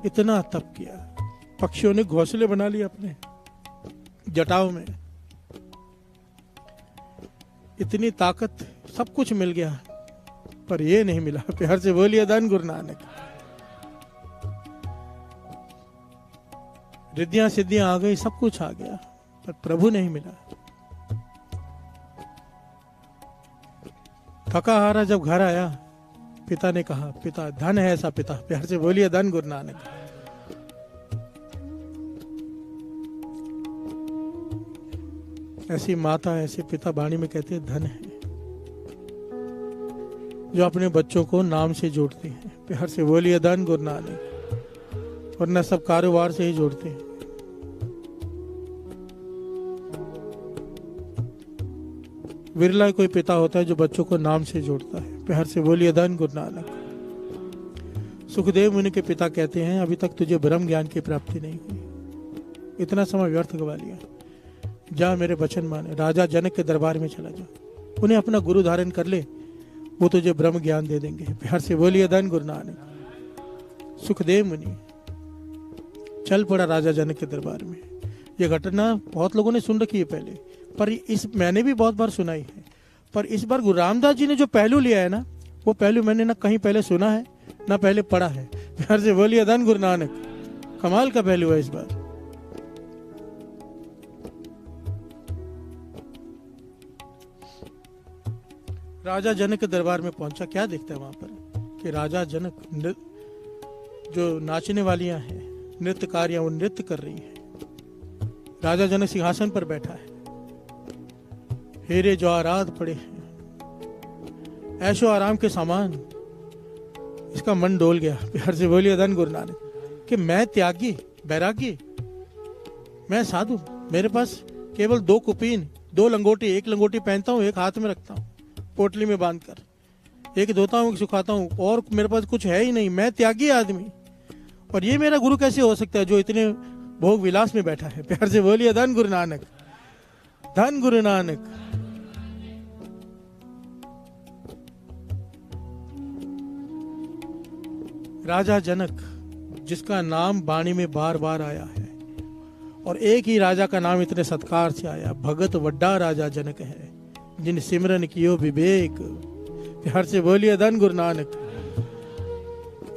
[SPEAKER 6] इतना तप किया, पक्षियों ने घोंसले बना लिए अपने जटाओं में। इतनी ताकत, सब कुछ मिल गया पर ये नहीं मिला। प्यार से बोलिए धन गुरु नानक। रिद्धियां सिद्धियां आ गई, सब कुछ आ गया पर प्रभु नहीं मिला। थका हारा जब घर आया, पिता ने कहा, पिता धन है ऐसा पिता। प्यार से बोलिए धन गुरु नानक। ऐसी माता ऐसे पिता वाणी में कहते हैं धन है, जो अपने बच्चों को नाम से जोड़ते हैं। प्यार से बोलिए धन गुरु नानक। वरना सब कारोबार से ही जोड़ते हैं। विरला कोई पिता होता है जो बच्चों को नाम से जोड़ता है। प्यार से बोलिए धन गुरु नानक। सुखदेव मुनि के पिता कहते हैं, अभी तक तुझे ब्रह्म ज्ञान की प्राप्ति नहीं हुई, इतना समय व्यर्थ गवा लिया। जा मेरे वचन माने, राजा जनक के दरबार में चला जा, उन्हें अपना गुरु धारण कर ले, वो तुझे ब्रह्म ज्ञान दे देंगे। प्यार से बोलिए धन गुरु नानक। सुखदेव मुनि चल पड़ा राजा जनक के दरबार में। यह घटना बहुत लोगों ने सुन रखी है पहले, पर इस मैंने भी बहुत बार सुनाई है, पर इस बार गुरु रामदास जी ने जो पहलू लिया है ना, वो पहलू मैंने ना कहीं पहले सुना है ना पहले पढ़ा है। प्यार से बोलिए धन गुरु नानक। कमाल का पहलू है इस बार। राजा जनक के दरबार में पहुंचा। क्या देखता है वहां पर कि राजा जनक, जो नाचने वालियां हैं, नृत्यकारियां, वो नृत्य कर रही हैं। राजा जनक सिंहासन पर बैठा है, हीरे जवाहरात पड़े हैं, ऐशो आराम के सामान। इसका मन डोल गया। प्यार से बोलिए धन गुरु नानक। कि मैं त्यागी, बैरागी, मैं साधु, मेरे पास केवल 2 कुपीन, 2 लंगोटी, एक लंगोटी पहनता हूँ, एक हाथ में रखता हूँ पोटली में बांधकर, एक धोता हूँ, एक सुखाता हूँ, और मेरे पास कुछ है ही नहीं। मैं त्यागी आदमी, और ये मेरा गुरु कैसे हो सकता है जो इतने भोग विलास में बैठा है। प्यार से बोलिए धन गुरु नानक, धन गुरु नानक। राजा जनक, जिसका नाम वाणी में बार बार आया है, और एक ही राजा का नाम इतने सत्कार से आया, भगत वड्डा राजा जनक है, जिन सिमरन कियो विवेक। प्यार से बोलिए धन गुरु नानक।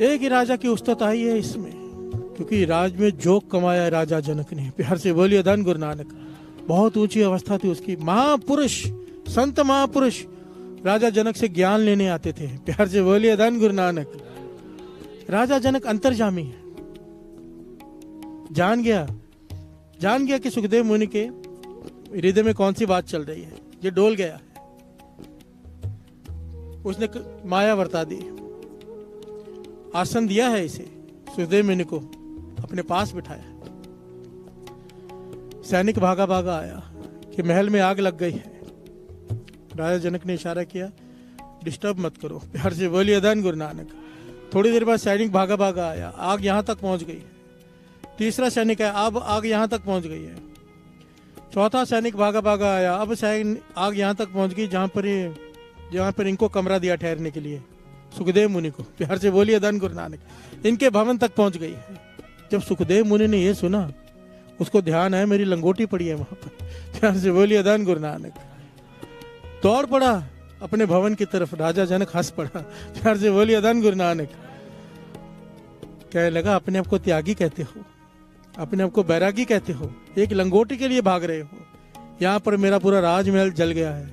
[SPEAKER 6] एक ही राजा की उस्तत आई है इसमें, क्योंकि राज में जोग कमाया है राजा जनक ने। प्यार से बोलिए धन गुरु नानक। बहुत ऊंची अवस्था थी उसकी। महापुरुष, संत महापुरुष राजा जनक से ज्ञान लेने आते थे। प्यार से बोलिए धन गुरु नानक। राजा जनक अंतर्जामी है, जान गया कि सुखदेव मुनि के हृदय में कौन सी बात चल रही है। ये डोल गया, उसने माया वर्ता दी, आसन दिया है इसे, सुखदेव मुनि को अपने पास बिठाया। सैनिक भागा भागा आया कि महल में आग लग गई है। राजा जनक ने इशारा किया, डिस्टर्ब मत करो। प्यार से बोलिए धन गुरु नानक। थोड़ी देर बाद सैनिक भागा भागा आया, आग यहां तक पहुंच गई। तीसरा सैनिक है, अब आग यहां तक पहुंच गई है। चौथा सैनिक भागा भागा आया, अब आग यहां तक पहुंच गई जहां पर इनको कमरा दिया ठहरने के लिए, सुखदेव मुनि को। प्यार से बोलिए धन गुरु नानक। इनके भवन तक पहुंच गई है। जब सुखदेव मुनि ने यह सुना, उसको ध्यान है मेरी लंगोटी पड़ी है वहां पर। प्यार से बोलिए धन गुरु नानक। दौड़ पड़ा अपने भवन की तरफ। राजा जनक हंस पड़ा। प्यार से बोलिए धन गुरु नानक। कहने लगा, अपने आप को त्यागी कहते हो, अपने आप को बैरागी कहते हो, एक लंगोटी के लिए भाग रहे हो। यहाँ पर मेरा पूरा राजमहल जल गया है,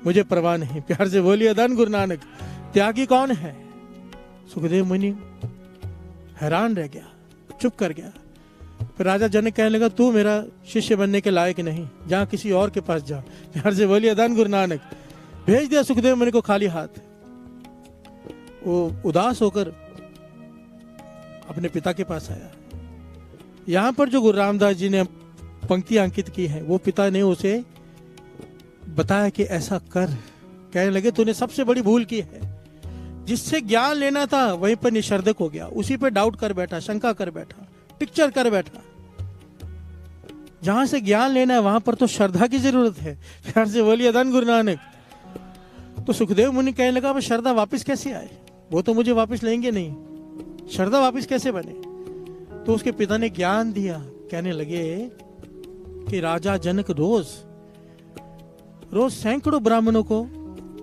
[SPEAKER 6] मुझे परवाह नहीं। प्यार से बोलिए धन गुरु नानक। त्यागी कौन है? सुखदेव मुनि हैरान रह गया, चुप कर गया। फिर राजा जनक कहने लगा, तू मेरा शिष्य बनने के लायक नहीं, जहां किसी और के पास जा। प्यार से बोलिए धन गुरु नानक। भेज दिया सुखदेव मुनि को खाली हाथ। वो उदास होकर अपने पिता के पास आया। यहां पर जो गुरु रामदास जी ने पंक्तियां अंकित की हैं, वो पिता ने उसे बताया कि ऐसा कर। कहने लगे, तूने सबसे बड़ी भूल की है। जिससे ज्ञान लेना था वहीं पर निशर्दक हो गया, उसी पे डाउट कर बैठा, शंका कर बैठा, पिक्चर कर बैठा। जहां से ज्ञान लेना है वहां पर तो श्रद्धा की जरूरत है। प्यार से बोलिए धन गुरु नानक। तो सुखदेव मुनि कहने लगा, अब श्रद्धा वापस कैसे आए? वो तो मुझे वापस लेंगे नहीं, श्रद्धा वापस कैसे बने? तो उसके पिता ने ज्ञान दिया। कहने लगे कि राजा जनक रोज सैकड़ों ब्राह्मणों को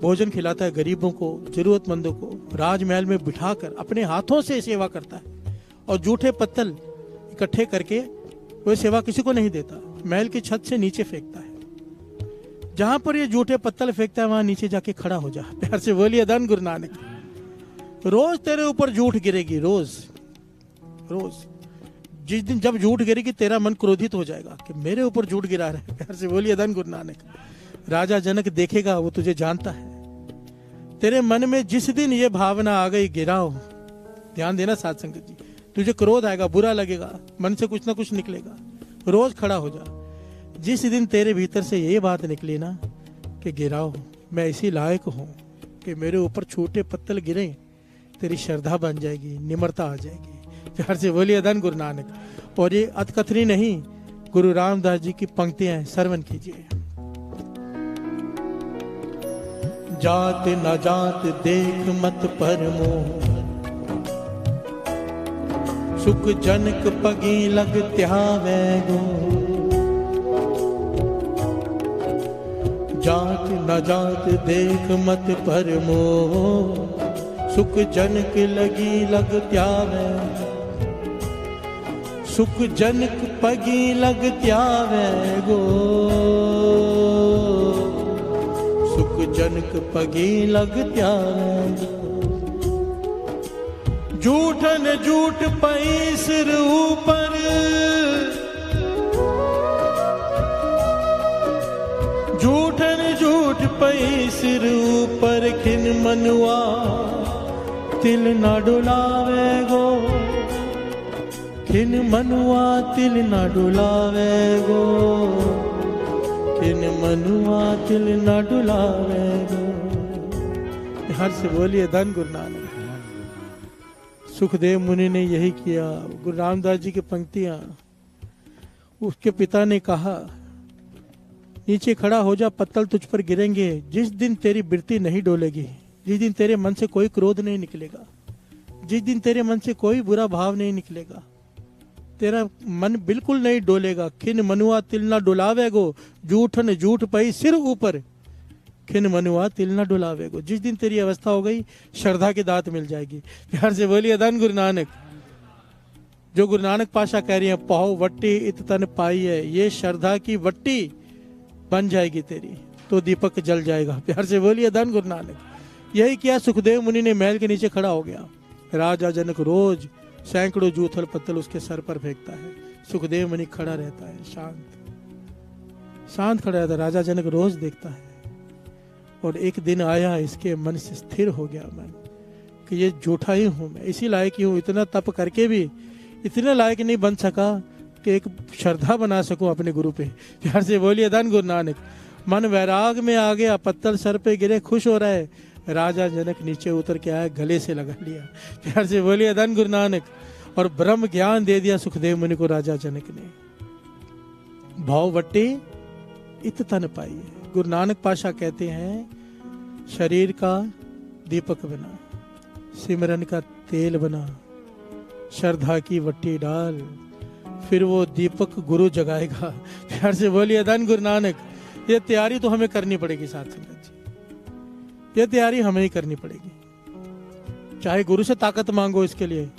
[SPEAKER 6] भोजन खिलाता है, गरीबों को, जरूरतमंदों को राजमहल में बिठाकर अपने हाथों से सेवा करता है, और जूठे पत्तल इकट्ठे करके वो सेवा किसी को नहीं देता, महल की छत से नीचे फेंकता है। जहां पर ये जूठे पत्तल फेंकता है वहां नीचे जाके खड़ा हो जा। प्यार से बोलिए धन गुरु नानक। रोज तेरे ऊपर झूठ गिरेगी, रोज। जिस दिन जब झूठ गिरेगी तेरा मन क्रोधित हो जाएगा कि मेरे ऊपर झूठ गिरा रहे। प्यार से बोलिए धन गुरु नानक। राजा जनक देखेगा, वो तुझे जानता है। तेरे मन में जिस दिन ये भावना आ गई, गिराओ, ध्यान देना साध संगत जी, तुझे क्रोध आएगा, बुरा लगेगा, मन से कुछ ना कुछ निकलेगा। रोज खड़ा हो जा। जिस दिन तेरे भीतर से ये बात निकली ना कि गिराओ, मैं इसी लायक हूं कि मेरे ऊपर छोटे पत्तल गिरे, तेरी श्रद्धा बन जाएगी, निम्रता आ जाएगी। प्यार से बोलिए धन गुरु नानक। और ये अतकथनी नहीं, गुरु रामदास जी की पंक्तियां श्रवण कीजिए। जात न जात देख मत परमो, सुख जनक पगी लग त्यावे गो। जात न जात देख मत परमो, सुख जनक लगी लग त्यावे। सुख जनक पगी लग त्यावे गो, सुख जनक पगी लग त्यावे गो। झूठन झूठ पई सिर ऊपर, झूठन झूठ पई सिर ऊपर। खिन मनुआ तिल ना डुलावे गो, खिन मनुआ तिल ना डुलावे गो, खिन मनुआ तिल ना डुलावे गो। हर से बोलिए धन गुरु नानक। सुखदेव मुनि ने यही किया। गुरु रामदास जी की पंक्तियां, उसके पिता ने कहा, नीचे खड़ा हो जा, पत्तल तुझ पर गिरेंगे। जिस दिन तेरी वृत्ति नहीं डोलेगी, जिस दिन तेरे मन से कोई क्रोध नहीं निकलेगा, जिस दिन तेरे मन से कोई बुरा भाव नहीं निकलेगा, तेरा मन बिल्कुल नहीं डोलेगा। खिन मनुआ तिल ना डुलावे गो, झूठन झूठ पई सिर ऊपर। खिन मनुआ तिल ना डुलावे गो। जिस दिन तेरी अवस्था हो गई, श्रद्धा की दात मिल जाएगी। प्यार से बोलिए धन गुरु नानक। जो गुरु नानक पाशा कह रही है, पाहो वट्टी इत तन पाई है, ये श्रद्धा की वट्टी बन जाएगी तेरी, तो दीपक जल जाएगा। प्यार से बोलिए धन गुरु नानक। यही किया सुखदेव मुनि ने, महल के नीचे खड़ा हो गया। राजा जनक रोज सैकड़ों जूथल पत्तल उसके सर पर फेंकता है। सुखदेव मुनि खड़ा रहता है, शांत खड़ा रहता है। राजा जनक रोज देखता है। और एक दिन आया, इसके मन से स्थिर हो गया मन कि ये झूठा ही हूं मैं, इसी लायक ही हूं। इतना तप करके भी इतने लायक नहीं बन सका कि एक श्रद्धा बना सकूं अपने गुरु पे। प्यार से बोलिए धन गुरु नानक। मन वैराग में आ गया, पत्तल सर पे गिरे, खुश हो रहा है। राजा जनक नीचे उतर के आया, गले से लगा लिया। प्यार से बोलिए धन गुरु नानक। और ब्रह्म ज्ञान दे दिया सुखदेव मुनि को राजा जनक ने। भाव वट्टी इत तन पाई है। गुरु नानक पाशा कहते हैं, शरीर का दीपक बना, सिमरन का तेल बना, श्रद्धा की वट्टी डाल, फिर वो दीपक गुरु जगाएगा। प्यार से बोलिए धन गुरु नानक। ये तैयारी तो हमें करनी पड़ेगी साथ संगत जी, ये तैयारी हमें ही करनी पड़ेगी। चाहे गुरु से ताकत मांगो, इसके लिए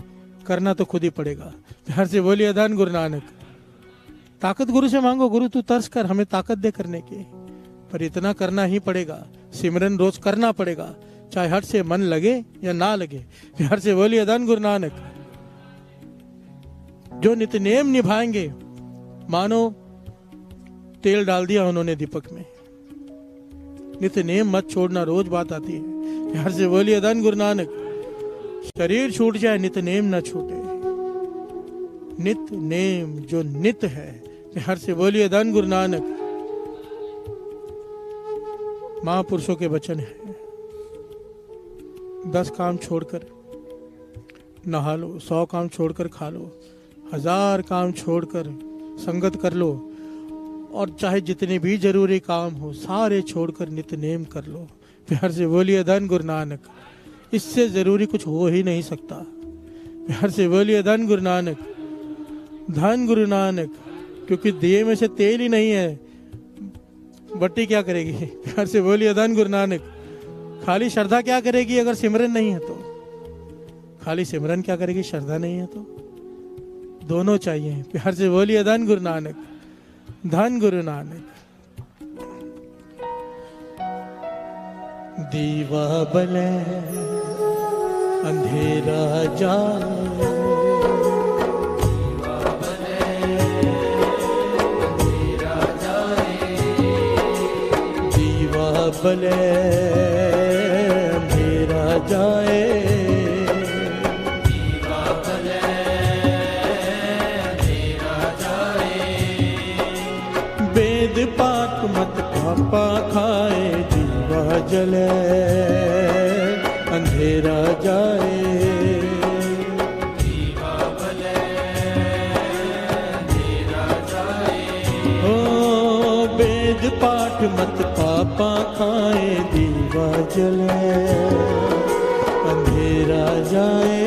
[SPEAKER 6] करना तो खुद ही पड़ेगा। प्यार से बोलिए धन गुरु नानक। ताकत गुरु से मांगो, गुरु तू तरस कर, हमें ताकत दे करने की, पर इतना करना ही पड़ेगा। सिमरन रोज करना पड़ेगा, चाहे हट से मन लगे या ना लगे। प्यार से बोलिए धन गुरु नानक। जो नित्य नेम निभाएंगे, मानो तेल डाल दिया उन्होंने दीपक में। नित्य नेम मत छोड़ना, रोज बात आती है। प्यार से बोलिए धन गुरु नानक। शरीर छूट जाए, नित्य नेम ना छूटे। नित्य नेम जो नित्य है, प्यार से बोलिए धन गुरु नानक। महापुरुषों के वचन है, 10 काम छोड़कर नहा लो, 100 काम छोड़कर खा लो, 1000 काम छोड़कर संगत कर लो, और चाहे जितने भी जरूरी काम हो सारे छोड़कर नित्य नेम कर लो। प्यार से बोलिए धन गुरु नानक। इससे जरूरी कुछ हो ही नहीं सकता। प्यार से बोलिए धन गुरु नानक। धन गुरु नानक, क्योंकि दिए में से तेल ही नहीं है, बट्टी क्या करेगी। प्यार से बोलिए धन गुरु नानक। खाली श्रद्धा क्या करेगी अगर सिमरन नहीं है तो? खाली सिमरन क्या करेगी, श्रद्धा नहीं है तो? दोनों चाहिए। प्यार से बोलिए धन गुरु नानक। धन गुरु नानक। दीवा बले अंधेरा जाए, भले मेरा जाए,
[SPEAKER 2] दीवा भले मेरा जाए,
[SPEAKER 6] वेद पाठ मत पापा खाए, दीवा जले अंधेरा जाए।
[SPEAKER 2] दीवा भले मेरा जाए,
[SPEAKER 6] ओ वेद पाठ मत पापा खाए, दीवा जले अंधेरा जाए।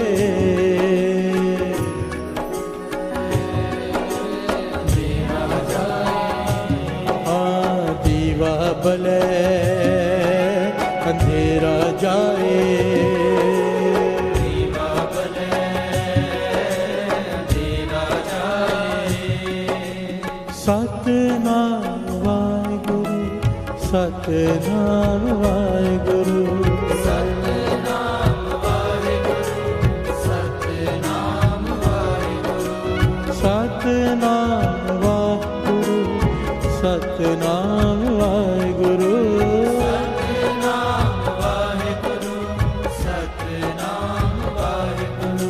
[SPEAKER 2] मेरा जाए,
[SPEAKER 6] दीवा भले अंधेरा जाए,
[SPEAKER 2] दीवा भले मेरा जाए,
[SPEAKER 6] सतनाम वाहेगुरु, सतनाम वाहेगुरु,
[SPEAKER 2] सतनाम वाहेगुरु, सतनाम वाहेगुरु,
[SPEAKER 6] सतनाम वाहेगुरु, सतनाम वाहेगुरु।
[SPEAKER 2] सतनाम वाहेगुरु, सतनाम वाहेगुरु।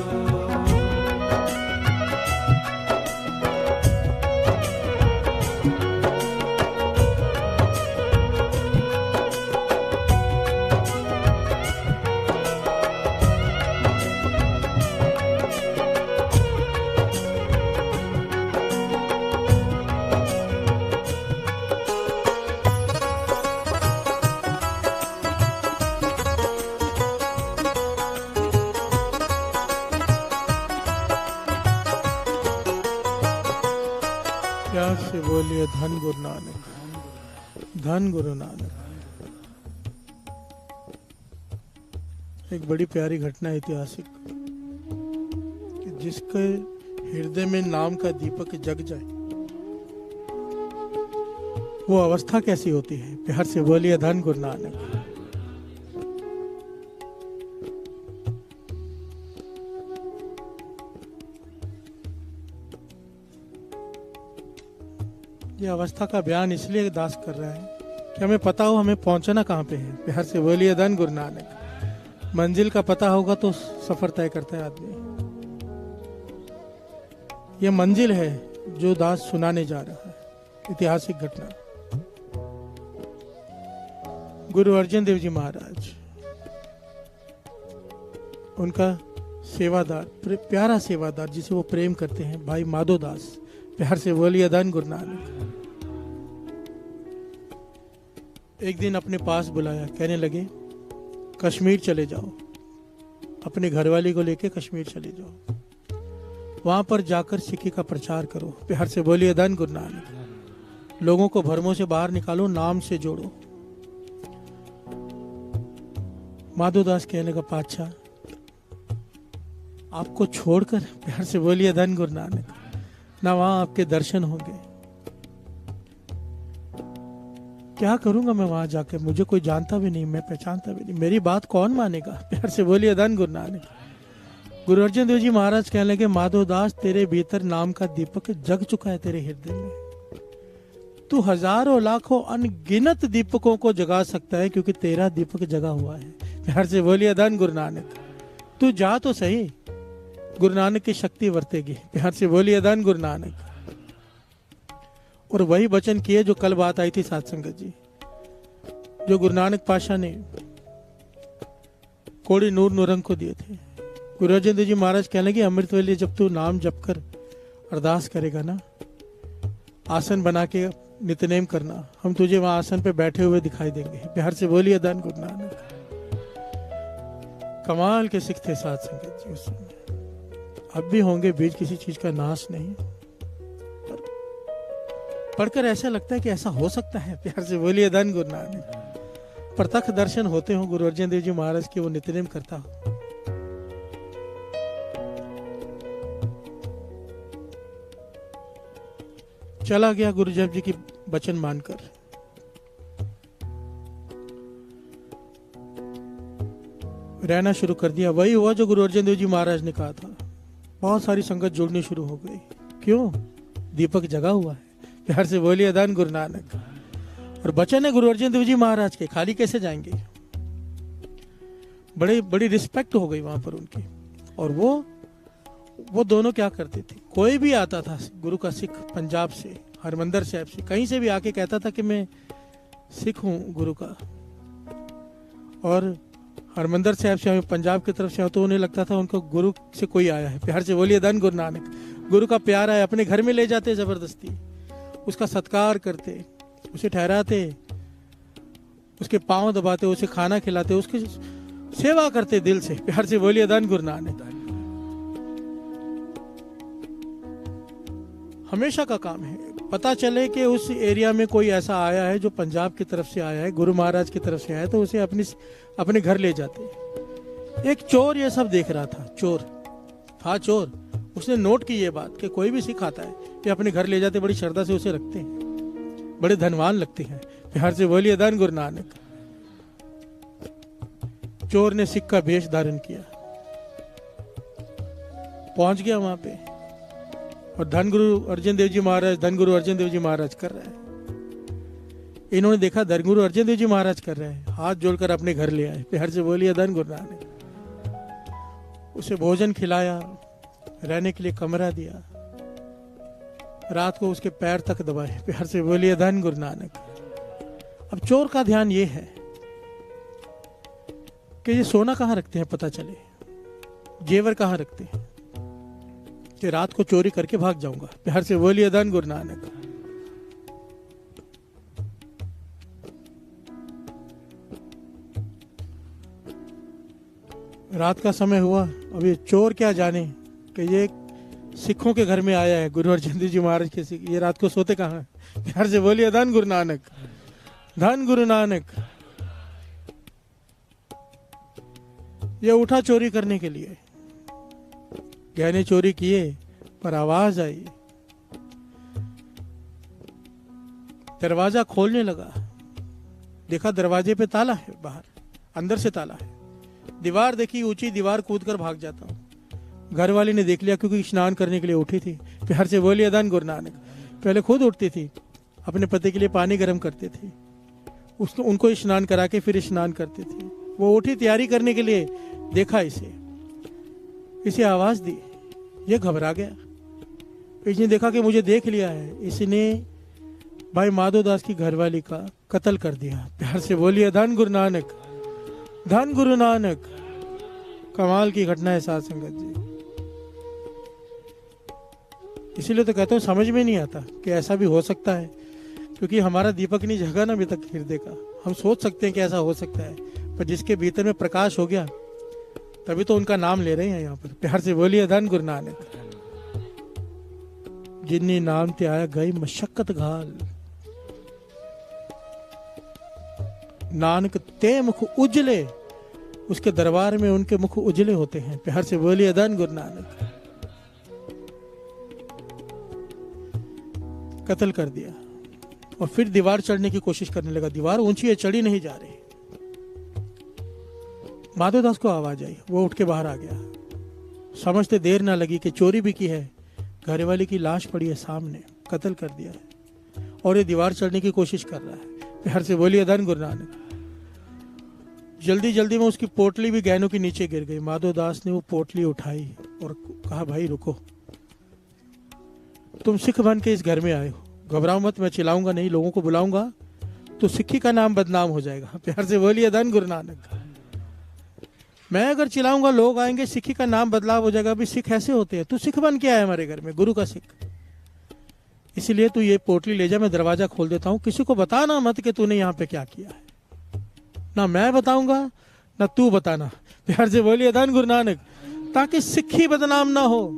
[SPEAKER 6] प्यार से बोलिए धन गुरु नानक। धन गुरु नानक। एक बड़ी प्यारी घटना ऐतिहासिक, कि जिसके हृदय में नाम का दीपक जग जाए, वो अवस्था कैसी होती है। प्यार से बोलिए धन गुरु नानक। ये अवस्था का बयान इसलिए दास कर रहा है कि हमें पता हो हमें पहुंचना कहाँ पे है। प्यार से बोलिए धन गुरु नानक। मंजिल का पता होगा तो सफर तय करता है आदमी। ये मंजिल है जो दास सुनाने जा रहा है, ऐतिहासिक घटना। गुरु अर्जन देव जी महाराज, उनका सेवादार, प्यारा सेवादार जिसे वो प्रेम करते हैं, भाई माधो दास। प्यार से बोलिए धन गुरु नानक। एक दिन अपने पास बुलाया, कहने लगे कश्मीर चले जाओ, अपने घरवाली को लेके कश्मीर चले जाओ, वहां पर जाकर सिक्खी का प्रचार करो। प्यार से बोलिए धन गुरु नानक। लोगों को भरमों से बाहर निकालो, नाम से जोड़ो। माधो दास कहने लगा, पातशाह आपको छोड़कर, प्यार से बोलिए धन गुरु नानक, ना वहां आपके दर्शन होंगे, क्या करूंगा मैं वहां जाके, मुझे कोई जानता भी नहीं, मैं पहचानता भी नहीं, मेरी बात कौन मानेगा। प्यार से बोलिए धन गुरु नानक। गुरु अर्जन देव जी महाराज कहने लगे, माधोदास तेरे भीतर नाम का दीपक जग चुका है तेरे हृदय में। तू हजारों लाखों अनगिनत दीपकों को जगा सकता है, क्योंकि तेरा दीपक जगा हुआ है। प्यार से बोलिए धन गुरु नानक। तू जा तो सही, गुरु नानक की शक्ति वर्तेगी। प्यार से बोलिए धन गुरु नानक। और वही वचन किए जो कल बात आई थी साथ संगत जी, जो गुरु नानक पाशाह ने कोड़ी नूर नूरंग को दिए थे। गुरु अर्जन देव जी महाराज कहने लगे, अमृत वेले जब तू नाम जप कर अरदास करेगा ना, आसन बना के नित्यनेम करना, हम तुझे वहां आसन पे बैठे हुए दिखाई देंगे। प्यार से बोलिए धन गुरु नानक। कमाल के सिख थे साथ संगत जी उस समय। अब भी होंगे, बीच किसी चीज का नाश नहीं। पढ़कर ऐसा लगता है कि ऐसा हो सकता है। प्यार से बोलिए धन गुरु नानक। प्रत्यक्ष दर्शन होते हो गुरु अर्जन देव जी महाराज के, वो नित्यनेम करता हो। चला गया गुरु जब जी की वचन मानकर। रहना शुरू कर दिया। वही हुआ जो गुरु अर्जन देव जी महाराज ने कहा था। बहुत सारी संगत जुड़नी शुरू हो गई। क्यों? दीपक जगा हुआ है। प्यार से बोलिए धन गुरु नानक। और वचन है गुरु अर्जन देव जी महाराज के, खाली कैसे जाएंगे? बड़ी रिस्पेक्ट हो गई वहां पर उनकी। और वो दोनों क्या करते थे, कोई भी आता था गुरु का सिख, पंजाब से, हरमंदर साहब से, कहीं से भी आके कहता था कि मैं सिख हूं गुरु का, और हरमंदर साहब से, पंजाब की तरफ से, तो उन्हें लगता था उनको गुरु से कोई आया है। प्यार से बोलिए धन गुरु नानक। गुरु का प्यार है, अपने घर में ले जाते जबरदस्ती, उसका सत्कार करते, उसे ठहराते, उसके पांव दबाते, उसे खाना खिलाते, उसकी सेवा करते दिल से। प्यार से बोलिए धन गुरु नानक। हमेशा का काम है, पता चले कि उस एरिया में कोई ऐसा आया है जो पंजाब की तरफ से आया है, गुरु महाराज की तरफ से आया है, तो उसे अपने घर ले जाते। एक चोर ये सब देख रहा था, चोर, उसने नोट की ये बात कि कोई भी सिख आता है कि अपने घर ले जाते, बड़ी श्रद्धा से उसे रखते हैं, बड़े धनवान लगते हैं। प्यार से बोलिए धन गुरु नानक। चोर ने सिख का वेश धारण किया, पहुंच गया वहां पे, और धन गुरु अर्जन देव जी महाराज, धन गुरु अर्जन देव जी महाराज कर रहे हैं। इन्होंने देखा धन गुरु अर्जन देव जी महाराज कर रहे हैं, हाथ जोड़कर अपने घर ले आए। प्यार से बोलिए धन गुरु नानक। उसे भोजन खिलाया, रहने के लिए कमरा दिया, रात को उसके पैर तक दबाए। प्यार से बोलिए धन गुरु नानक। अब चोर का ध्यान ये है कि ये सोना कहाँ रखते हैं, पता चले, जेवर कहाँ रखते हैं, कि रात को चोरी करके भाग जाऊंगा। प्यार से बोलिए धन गुरु नानक। रात का समय हुआ, अभी चोर क्या जाने कि ये सिखों के घर में आया है, गुरु अर्जन देव जी महाराज के सिख, ये रात को सोते कहाँ हैं? प्यार से बोलिए धन गुरु नानक। धन गुरु नानक। ये उठा चोरी करने के लिए, गहने चोरी किए, पर आवाज आई, दरवाजा खोलने लगा, देखा दरवाजे पे ताला है, बाहर अंदर से ताला है। दीवार देखी, ऊंची दीवार, कूद कर भाग जाता हूं। घर वाली ने देख लिया, क्योंकि स्नान करने के लिए उठी थी। प्यार से बोलिए धन गुरु नानक। पहले खुद उठती थी, अपने पति के लिए पानी गर्म करते थे, उनको स्नान करा के फिर स्नान करते थे। वो उठी तैयारी करने के लिए, देखा इसे आवाज दी, ये घबरा गया। इसने देखा कि मुझे देख लिया है, इसने भाई माधोदास की घरवाली का कत्ल कर दिया। प्यार से बोलिए धन गुरु नानक। धन गुरु नानक। कमाल की घटना है साथ संगत जी। इसीलिए तो कहता हूँ, समझ में नहीं आता कि ऐसा भी हो सकता है, क्योंकि हमारा दीपक नहीं जगा ना अभी तक हृदय का। हम सोच सकते हैं कि ऐसा हो सकता है, पर जिसके भीतर में प्रकाश हो गया, तभी तो उनका नाम ले रहे हैं यहाँ पर। प्यार से बोलिए धन गुरु नानक। जिन्नी नाम ते आया गई मशक्कत घाल, नानक ते मुख उजले, उसके दरबार में उनके मुख उजले होते हैं। प्यार से बोलिए धन गुरु नानक। कत्ल कर दिया, और फिर दीवार चढ़ने की कोशिश करने लगा। दीवार ऊंची है, चढ़ी नहीं जा रही। माधवदास को आवाज आई, वो उठ के बाहर आ गया। समझते देर ना लगी कि चोरी भी की है, घरवाली की लाश पड़ी है सामने, कत्ल कर दिया है और ये दीवार चढ़ने की कोशिश कर रहा है। प्यार से बोलिए धन गुरु नानक। जल्दी जल्दी में उसकी पोटली भी गहनों के नीचे गिर गई। माधवदास ने वो पोटली उठाई और कहा, भाई रुको, तुम सिख बन के इस घर में आए हो, घबराओ मत, मैं चिल्लाऊंगा नहीं, लोगों को बुलाऊंगा तो सिक्खी का नाम बदनाम हो जाएगा। प्यार से बोलिए धन गुरु नानक। मैं अगर चिल्लाऊंगा लोग आएंगे, सिक्खी का नाम बदलाव हो जाएगा। अभी सिख ऐसे होते हैं, तू सिख बन के आया हमारे घर में, गुरु का सिख, इसलिए तू ये पोटली ले जा, मैं दरवाजा खोल देता हूं, किसी को बताना मत कि तूने यहाँ पे क्या किया है, ना मैं बताऊंगा ना तू बताना। प्यार से बोलिए धन गुरु नानक, ताकि सिक्खी बदनाम ना हो।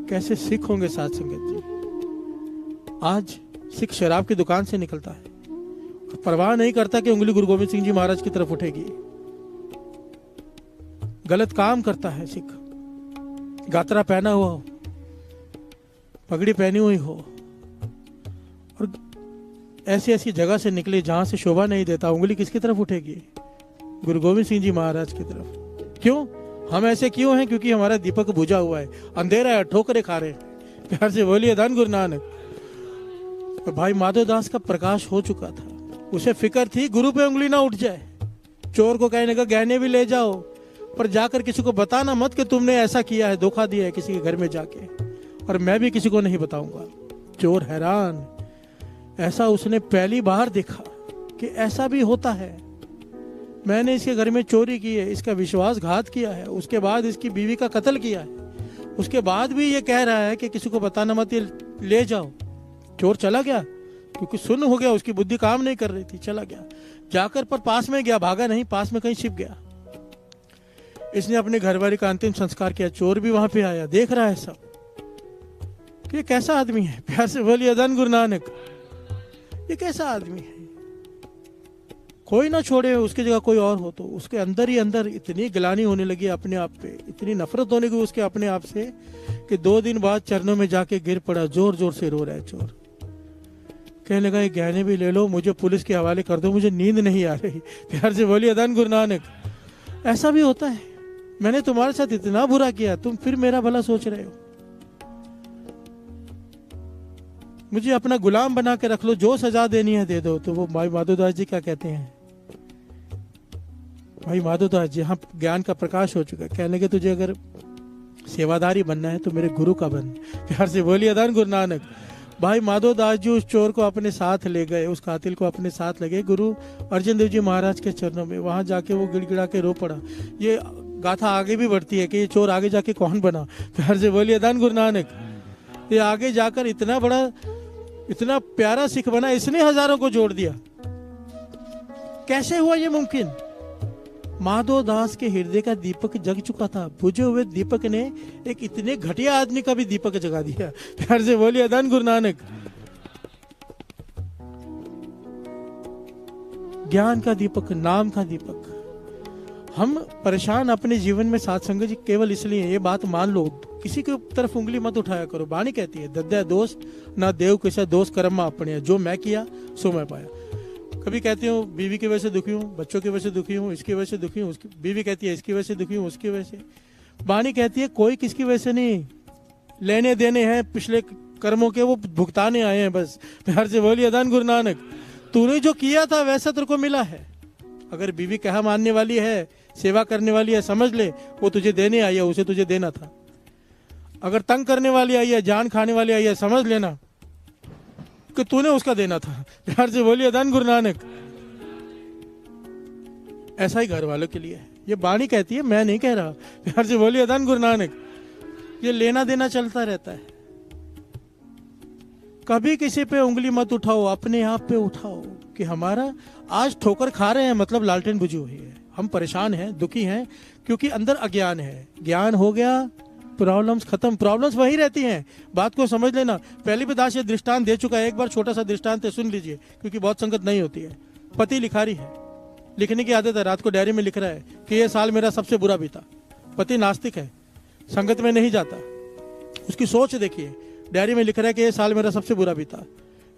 [SPEAKER 6] कैसे सिख होंगे साध संगत जी। आज सिख शराब की दुकान से निकलता है, परवाह नहीं करता कि उंगली गुरु गोविंद सिंह जी महाराज की तरफ उठेगी। गलत काम करता है सिख, गातरा पहना हुआ हो, पगड़ी पहनी हुई हो और ऐसी ऐसी जगह से निकले जहां से शोभा नहीं देता, उंगली किसकी तरफ उठेगी? गुरु गोविंद सिंह जी महाराज की तरफ। क्यों? हम ऐसे क्यों हैं? क्योंकि हमारा दीपक बुझा हुआ है, अंधेरा है, ठोकरे खा रहे हैं। प्यार से बोलिए धन गुरु नानक। तो भाई माधवदास का प्रकाश हो चुका था, उसे फिक्र थी गुरु पे उंगली ना उठ जाए। चोर को कहने का गहने भी ले जाओ, पर जाकर किसी को बताना मत कि तुमने ऐसा किया है, धोखा दिया है किसी के घर में जाके, और मैं भी किसी को नहीं बताऊंगा। चोर हैरान, ऐसा उसने पहली बार देखा कि ऐसा भी होता है। मैंने इसके घर में चोरी की है, इसका विश्वासघात किया है, उसके बाद इसकी बीवी का कत्ल किया है, उसके बाद भी ये कह रहा है कि किसी को बताना मत, ये ले जाओ। चोर चला गया क्योंकि सुन्न हो गया, उसकी बुद्धि काम नहीं कर रही थी, चला गया। जाकर पर पास में गया, भागा नहीं, पास में कहीं छिप गया। इसने अपने घरवाली का अंतिम संस्कार किया। चोर भी वहां पे आया, देख रहा है सब कि ये कैसा आदमी है। प्यार से बोलिए धन गुरु नानक, ये कैसा आदमी है। कोई ना छोड़े, उसकी जगह कोई और हो तो उसके अंदर ही अंदर इतनी गिलानी होने लगी अपने आप पे, इतनी नफरत होने लगी उसके अपने आप से कि 2 दिन बाद चरणों में जाके गिर पड़ा, जोर जोर से रो रहा है चोर। कहने लगा, ये गहने भी ले लो, मुझे पुलिस के हवाले कर दो, मुझे नींद नहीं आ रही। प्यार से बोलिए धन गुरु नानक। ऐसा भी होता है, मैंने तुम्हारे साथ इतना बुरा किया, तुम फिर मेरा भला सोच रहे हो। मुझे अपना गुलाम बना के रख लो, जो सजा देनी है दे दो। तो वो भाई माधवदास जी क्या कहते हैं? भाई माधवदास जी, हाँ ज्ञान का प्रकाश हो चुका है। कहने लगे, तुझे अगर सेवादारी बनना है तो मेरे गुरु का बन। प्यार से बोलिए धन गुरु नानक। भाई माधवदास जी उस चोर को अपने साथ ले गए, उस कातिल को अपने साथ ले गए गुरु अर्जन देव जी महाराज के चरणों में। वहां जाके वो गिड़गिड़ा के रो पड़ा। ये गाथा आगे भी बढ़ती है कि ये चोर आगे जाके कौन बना। प्यार से बोलिए धन गुरु नानक। ये आगे जाकर इतना बड़ा, इतना प्यारा सिख बना, इसने हजारों को जोड़ दिया। कैसे हुआ ये मुमकिन? माधवदास के हृदय का दीपक जग चुका था। बुझे हुए दीपक ने एक इतने घटिया आदमी का भी दीपक जगा दिया। प्यार से बोलिए धन गुरु नानक। ज्ञान का दीपक, नाम का दीपक। हम परेशान अपने जीवन में साथ संगत जी केवल इसलिए, ये बात मान लो, किसी की तरफ उंगली मत उठाया करो। बाणी कहती है, दद्या दोष ना देव कैसा दोष कर्म अपने, जो मैं किया सो मैं पाया। कभी कहती हूँ बीवी की वजह से दुखी हूँ, बच्चों की वजह से दुखी हूँ, इसकी वजह से दुखी हूँ, उसकी बीवी कहती है इसकी वजह से दुखी हूँ, उसकी वजह से। बाणी कहती है कोई किसकी वजह से नहीं, लेने देने हैं पिछले कर्मों के, वो भुगताने आए हैं बस। प्यार से बोलिए धन गुरु नानक। तूने जो किया था वैसा तेरे को मिला है। अगर बीवी कहा मानने वाली है, सेवा करने वाली है, समझ ले वो तुझे देने आई है, उसे तुझे देना था। अगर तंग करने वाली आई है, जान खाने वाली आई है, समझ लेना कि तूने उसका देना था। प्यार से बोलिए धन गुरु नानक। ऐसा ही घर वालों के लिए है। ये बाणी कहती है, मैं नहीं कह रहा। प्यार से बोलिए धन गुरु नानक। ये लेना देना चलता रहता है। कभी किसी पे उंगली मत उठाओ, अपने आप पे उठाओ कि हमारा आज ठोकर खा रहे हैं, मतलब लालटेन बुझी हुई है, हम परेशान हैं, दुखी हैं, क्योंकि अंदर अज्ञान है। ज्ञान हो गया, प्रॉब्लम्स खत्म। प्रॉब्लम्स वही रहती हैं, बात को समझ लेना। पहली भी दास ये दृष्टांत दे चुका है, एक बार छोटा सा दृष्टांत है, सुन लीजिए, क्योंकि बहुत संगत नहीं होती है। पति लिखारी है, लिखने की आदत है, रात को डायरी में लिख रहा है कि ये साल मेरा सबसे बुरा बीता। पति नास्तिक है, संगत में नहीं जाता। उसकी सोच देखिए, डायरी में लिख रहा है कि ये साल मेरा सबसे बुरा बीता।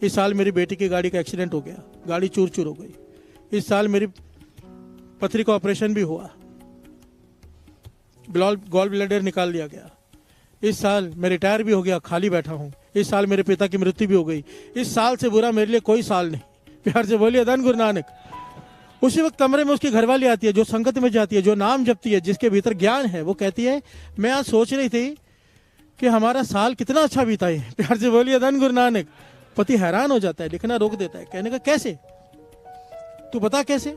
[SPEAKER 6] इस साल मेरी बेटी की गाड़ी का एक्सीडेंट हो गया, गाड़ी चूर चूर हो गई। इस साल मेरी पथरी का ऑपरेशन भी हुआ, गॉल ब्लैडर निकाल दिया गया। इस साल मैं रिटायर भी हो गया, खाली बैठा हूँ। इस साल मेरे पिता की मृत्यु भी हो गई। इस साल से बुरा मेरे लिए कोई साल नहीं। प्यार से बोलिए धन गुरु नानक। उसी वक्त कमरे में उसकी घरवाली आती है, जो संगत में जाती है, जो नाम जपती है, जिसके भीतर ज्ञान है। वो कहती है मैं आज सोच रही थी कि हमारा साल कितना अच्छा बीता है। प्यार से बोलिए धन गुरु नानक। पति हैरान हो जाता है, लिखना रोक देता है, कहने का कैसे, तू बता कैसे,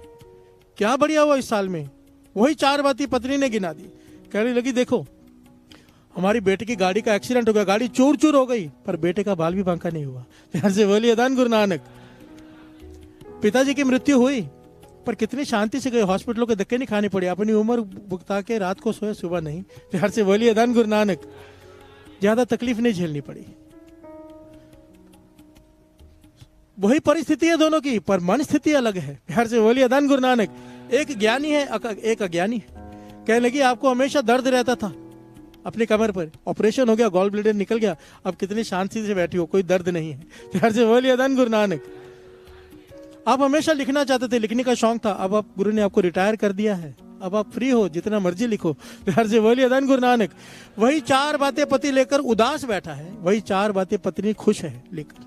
[SPEAKER 6] क्या बढ़िया हुआ इस साल में। वही 4 बातें पत्नी ने गिना दी। कहने लगी देखो हमारी बेटे की गाड़ी का एक्सीडेंट हो गया, गाड़ी चूर चूर हो गई, पर बेटे का बाल भी बांका नहीं हुआ। प्यार से बोलिए धन गुरु नानक। पिताजी की मृत्यु हुई, पर कितनी शांति से गए, हॉस्पिटलों के धक्के नहीं खाने पड़े, अपनी उम्र भुगता के रात को सोए, सुबह नहीं। प्यार से बोलिए धन गुरु नानक। ज्यादा तकलीफ नहीं झेलनी पड़ी। वही परिस्थिति है दोनों की, पर मन स्थिति अलग है। प्यार से बोलिए धन गुरु नानक। एक ज्ञानी है, एक अज्ञानी है। कहने लगी आपको हमेशा दर्द रहता था अपनी कमर पर, ऑपरेशन हो गया, गॉल ब्लैडर निकल गया, अब कितनी शांति से बैठी हो, कोई दर्द नहीं है। प्यार से बोलिए धन गुरु नानक। आप हमेशा लिखना चाहते थे, लिखने का शौक था, अब आप गुरु ने आपको रिटायर कर दिया है, अब आप फ्री हो, जितना मर्जी लिखो। प्यार से बोलिए धन गुरु नानक। वही 4 बातें पति लेकर उदास बैठा है, वही 4 बातें पत्नी खुश है लेकर।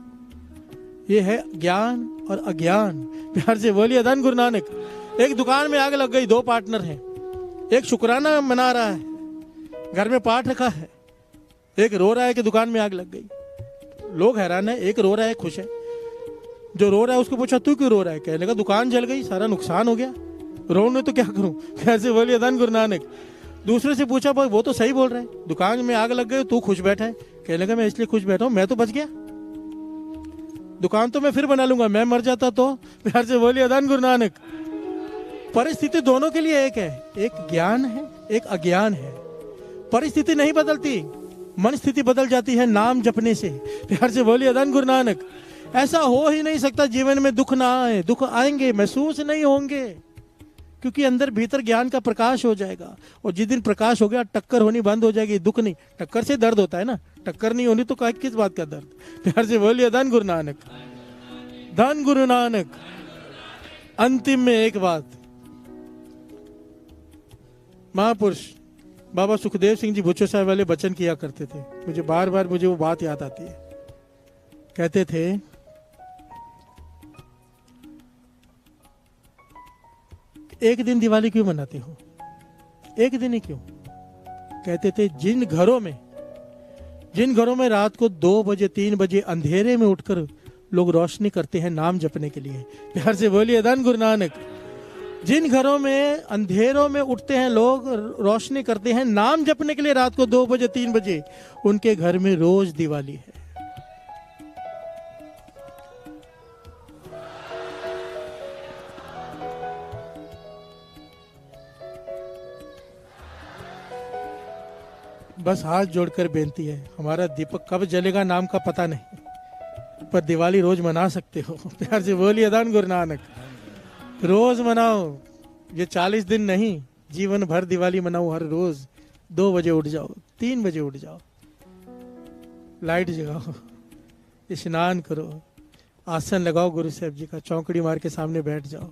[SPEAKER 6] ये है ज्ञान और अज्ञान। प्यार से बोलिए धन गुरु नानक। एक दुकान में आग लग गई, 2 पार्टनर हैं, एक शुक्राना मना रहा है, घर में पाठ रखा है, एक रो रहा है कि दुकान में आग लग गई। लोग हैरान है, एक रो रहा है खुश है। जो रो रहा है उसको पूछा तू क्यों रो रहा है, कहने लगा दुकान जल गई, सारा नुकसान हो गया, रोने तो क्या करूं। कैसे बोलिए धन गुरु नानक। दूसरे से पूछा भाई वो तो सही बोल रहा है, दुकान में आग लग गई, तू खुश बैठा है, कहने लगा मैं इसलिए खुश बैठा हूं, मैं तो बच गया, दुकान तो मैं फिर बना लूंगा, मैं मर जाता तो। प्यार से बोलिए धन गुरु नानक। परिस्थिति दोनों के लिए एक है, एक ज्ञान है, एक अज्ञान है। परिस्थिति नहीं बदलती, मन स्थिति बदल जाती है नाम जपने से। प्यार से बोलिए धन गुरु नानक। ऐसा हो ही नहीं सकता जीवन में दुख ना आए, दुख आएंगे, महसूस नहीं होंगे, क्योंकि अंदर भीतर ज्ञान का प्रकाश हो जाएगा। और जिस दिन प्रकाश हो गया टक्कर होनी बंद हो जाएगी, दुख नहीं, टक्कर से दर्द होता है ना, टक्कर नहीं होनी तो किस बात का दर्द। प्यार से बोलिए धन गुरु नानक। धन गुरु नानक। अंतिम में एक बात, महापुरुष बाबा सुखदेव सिंह जी बुच्चो साहब वाले वचन किया करते थे, मुझे बार बार वो बात याद आती है। कहते थे एक दिन दिवाली क्यों मनाते हो, एक दिन ही क्यों। कहते थे जिन घरों में रात को 2 बजे 3 बजे अंधेरे में उठकर लोग रोशनी करते हैं नाम जपने के लिए। प्यार से बोलिए धन गुरु नानक। जिन घरों में अंधेरों में उठते हैं लोग, रोशनी करते हैं नाम जपने के लिए रात को 2 बजे 3 बजे, उनके घर में रोज दिवाली है। बस हाथ जोड़कर बेनती है, हमारा दीपक कब जलेगा नाम का पता नहीं, पर दिवाली रोज मना सकते हो। प्यार से बोलिए धन गुरु नानक। रोज मनाओ, ये 40 दिन नहीं, जीवन भर दिवाली मनाओ। हर रोज 2 बजे उठ जाओ, 3 बजे उठ जाओ, लाइट जगाओ, स्नान करो, आसन लगाओ गुरु साहब जी का, चौकड़ी मार के सामने बैठ जाओ,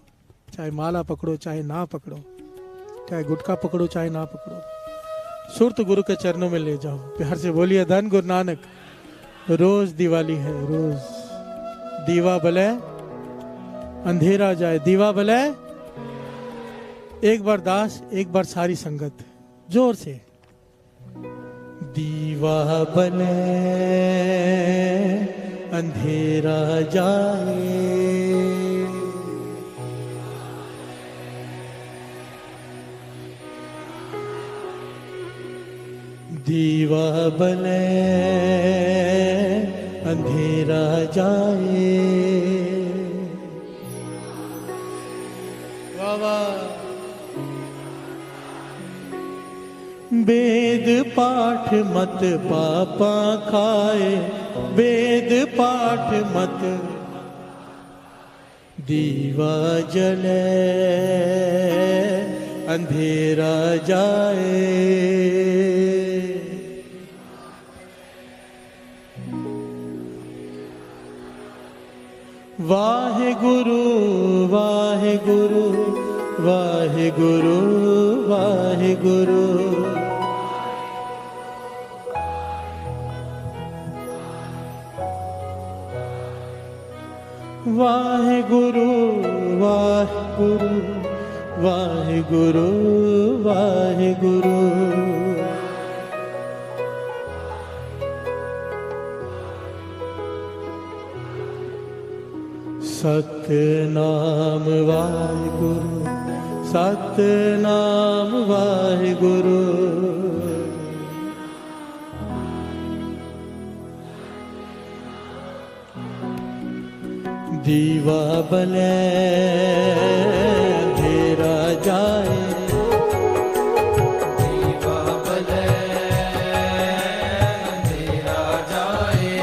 [SPEAKER 6] चाहे माला पकड़ो चाहे ना पकड़ो, चाहे गुटखा पकड़ो चाहे ना पकड़ो, सुरत गुरु के चरणों में ले जाओ। प्यार से बोलिए धन गुरु नानक। रोज दिवाली है, रोज दीवा बले अंधेरा जाए, दीवा बले। एक बार दास, एक बार सारी संगत, जोर से। दीवा बले अंधेरा जाए, दीवा बले अंधेरा जाए। वाह वाह। वेद पाठ मत पापा खाए, वेद पाठ मत, दीवा जले अंधेरा जाए। वाहिगुरु वाहिगुरु वाहिगुरु वाहिगुरु वाहिगुरु वाहिगुरु सतनाम वाहिगुरु सतनाम वाहिगुरु दीवा बले अंधेरा जाए
[SPEAKER 2] दीवा बले अंधेरा जाए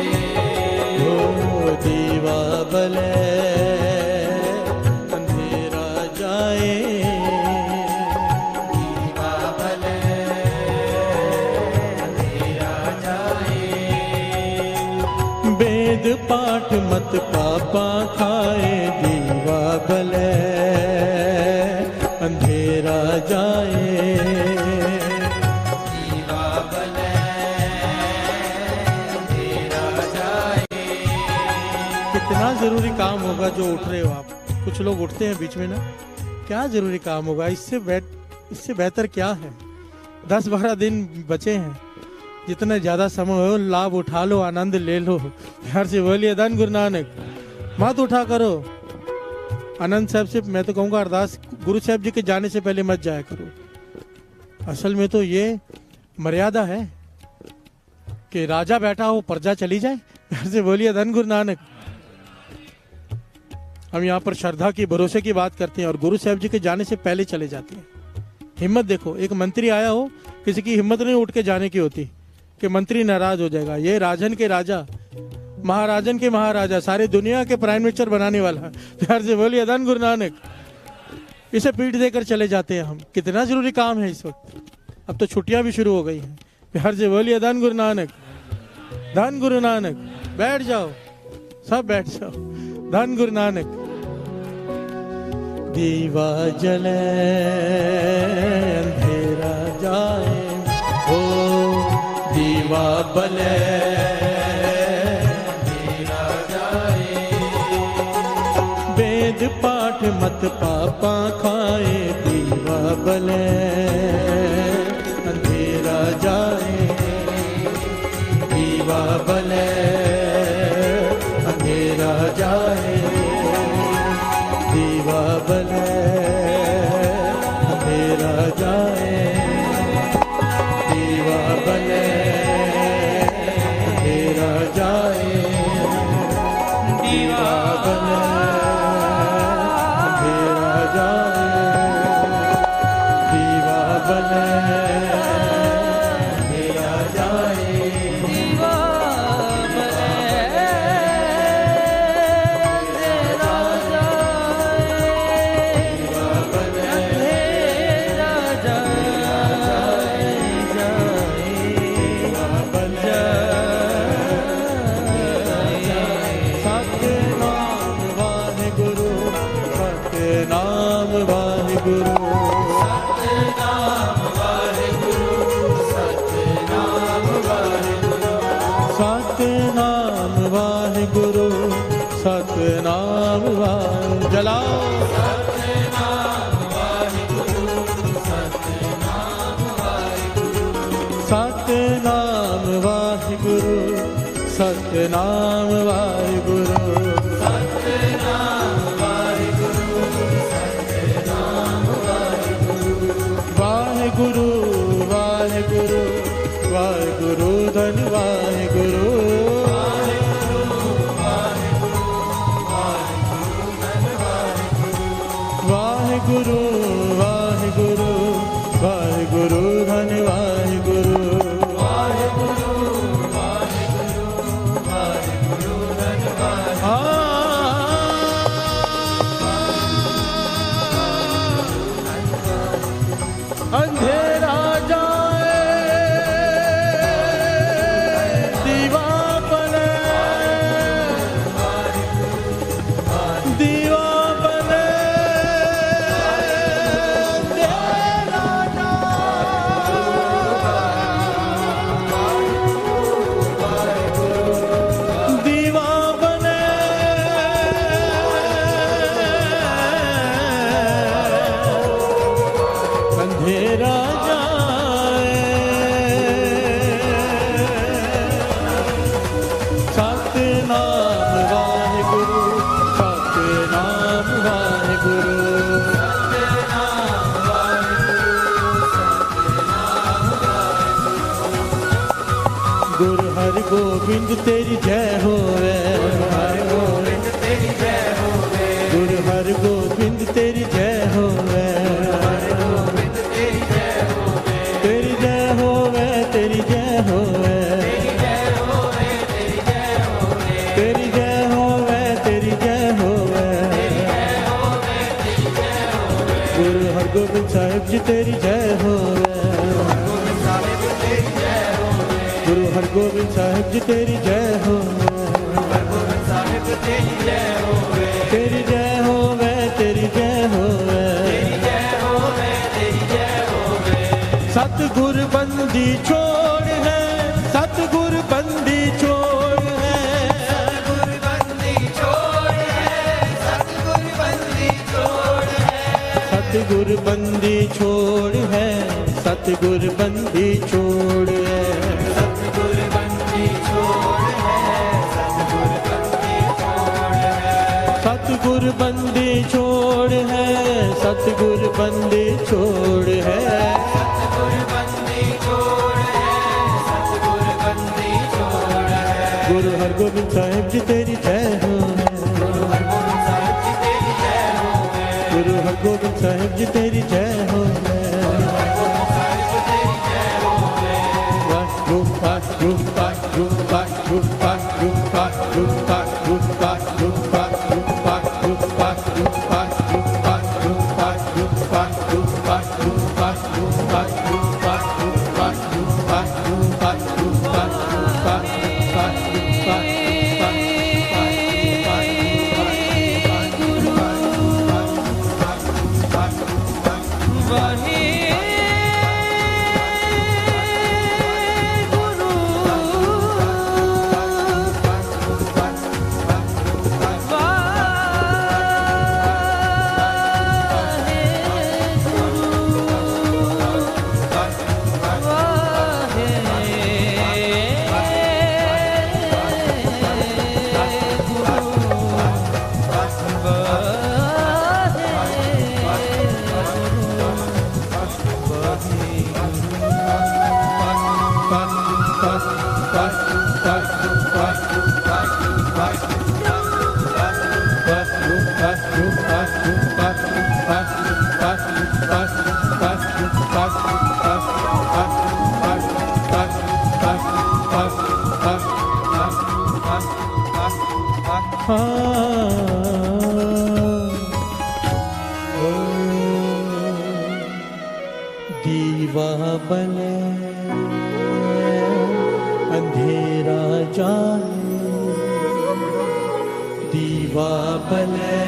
[SPEAKER 6] हो दीवा बले अंधेरा जाए
[SPEAKER 2] दीवा बले अंधेरा जाए
[SPEAKER 6] वेद पाठ मत पापा खाए दीवा बले अंधेरा जाए
[SPEAKER 2] दीवा बले अंधेरा जाए
[SPEAKER 6] कितना जरूरी काम होगा जो उठ रहे हो आप। कुछ लोग उठते हैं बीच में ना, क्या जरूरी काम होगा, इससे बेहतर क्या है। 10-12 दिन बचे हैं, जितना ज्यादा समय हो लाभ उठा लो, आनंद ले लो। प्यार से बोलिए धन गुरु नानक। मत उठा करो। आनंद साहब से मैं तो कहूँगा अरदास गुरु साहब जी के जाने से पहले मत जाया करो। असल में तो ये मर्यादा है कि राजा बैठा हो प्रजा चली जाए। प्यार से बोलिए धन गुरु नानक। हम यहाँ पर श्रद्धा की भरोसे की बात करते हैं और गुरु साहब जी के जाने से पहले चले जाते हैं। हिम्मत देखो, एक मंत्री आया हो, किसी की हिम्मत नहीं उठ के जाने की होती कि मंत्री नाराज हो जाएगा। ये राजन के राजा, महाराजन के महाराजा, सारी दुनिया के प्राइम मिनिस्टर बनाने वाला। प्यार से बोलिए धन गुरु नानक। इसे पीठ देकर चले जाते हैं हम। कितना जरूरी काम है इस वक्त। अब तो छुट्टियां भी शुरू हो गई हैं। प्यार से बोलिए धन गुरु नानक। धन गुरु नानक। बैठ जाओ, सब बैठ जाओ। धन गुरु नानक। दीवा जले अंधेरा जाए, हो दीवा बले
[SPEAKER 2] अंधेरा जाए
[SPEAKER 6] वेद पाठ मत पापा खाए दीवा बले अंधेरा जाए दीवा बले अंधेरा जाए दीवा बले अंधेरा जाए दीवा बले अंधेरा जाए दीवा बले अंधेरा जाए दीवा बले अंधेरा जाए दीवा सतनाम वाहिगुरु सतनाम वाहिगुरु जलाओ
[SPEAKER 2] सतनाम वाहिगुरु सतनाम वाहिगुरु
[SPEAKER 6] सतनाम वाहिगुरु सतनाम वाहिगुरु
[SPEAKER 2] सतनाम वाहिगुरु सतनाम
[SPEAKER 6] वाहिगुरु
[SPEAKER 2] वाहिगुरु
[SPEAKER 6] वाहिगुरु वाहिगुरु धन वाहिगुरु वाहिगुरु वाहिगुरु वाहिगुरु धन वाहिगुरु अंधेरा जाए दीवा हर गोविंद तेरी जय होवे, हर गोविंद तेरी जय होवे, गुरु हर गोविंद तेरी जय होवे, हर गोविंद तेरी जय होवे, तेरी जय होवे, तेरी जय होवे, तेरी जय होवे, तेरी जय होवे, गुरु हर गोविंद साहिब जी तेरी जय होवे, गुरु हर गोविंद साहिब जी तेरी जय होवे, तेरी जय होवे, तेरी जय होवे, सतगुर बंदी छोड़ है, सतगुर बंदी छोड़ है, सतगुर बंदी छोड़ है, सतगुर बंदी छोड़ है, सतगुर बंदी छोड़ है, सतगुर बंदी छोड़ है, सतगुर बंदी छोड़ है, सतगुर बंदी छोड़ है, सतगुर बंदी छोड़ है, सतगुर बंदी छोड़ है, सतगुर बंदी छोड़ है, गुरु हरगोबिंद साहिब जी तेरी जय हो, गुरु हरगोबिंद साहिब जी तेरी जय हो, गुरु हरगोबिंद साहिब जी तेरी जय हो, दीवा बने अंधेरा जाए, दीवा बने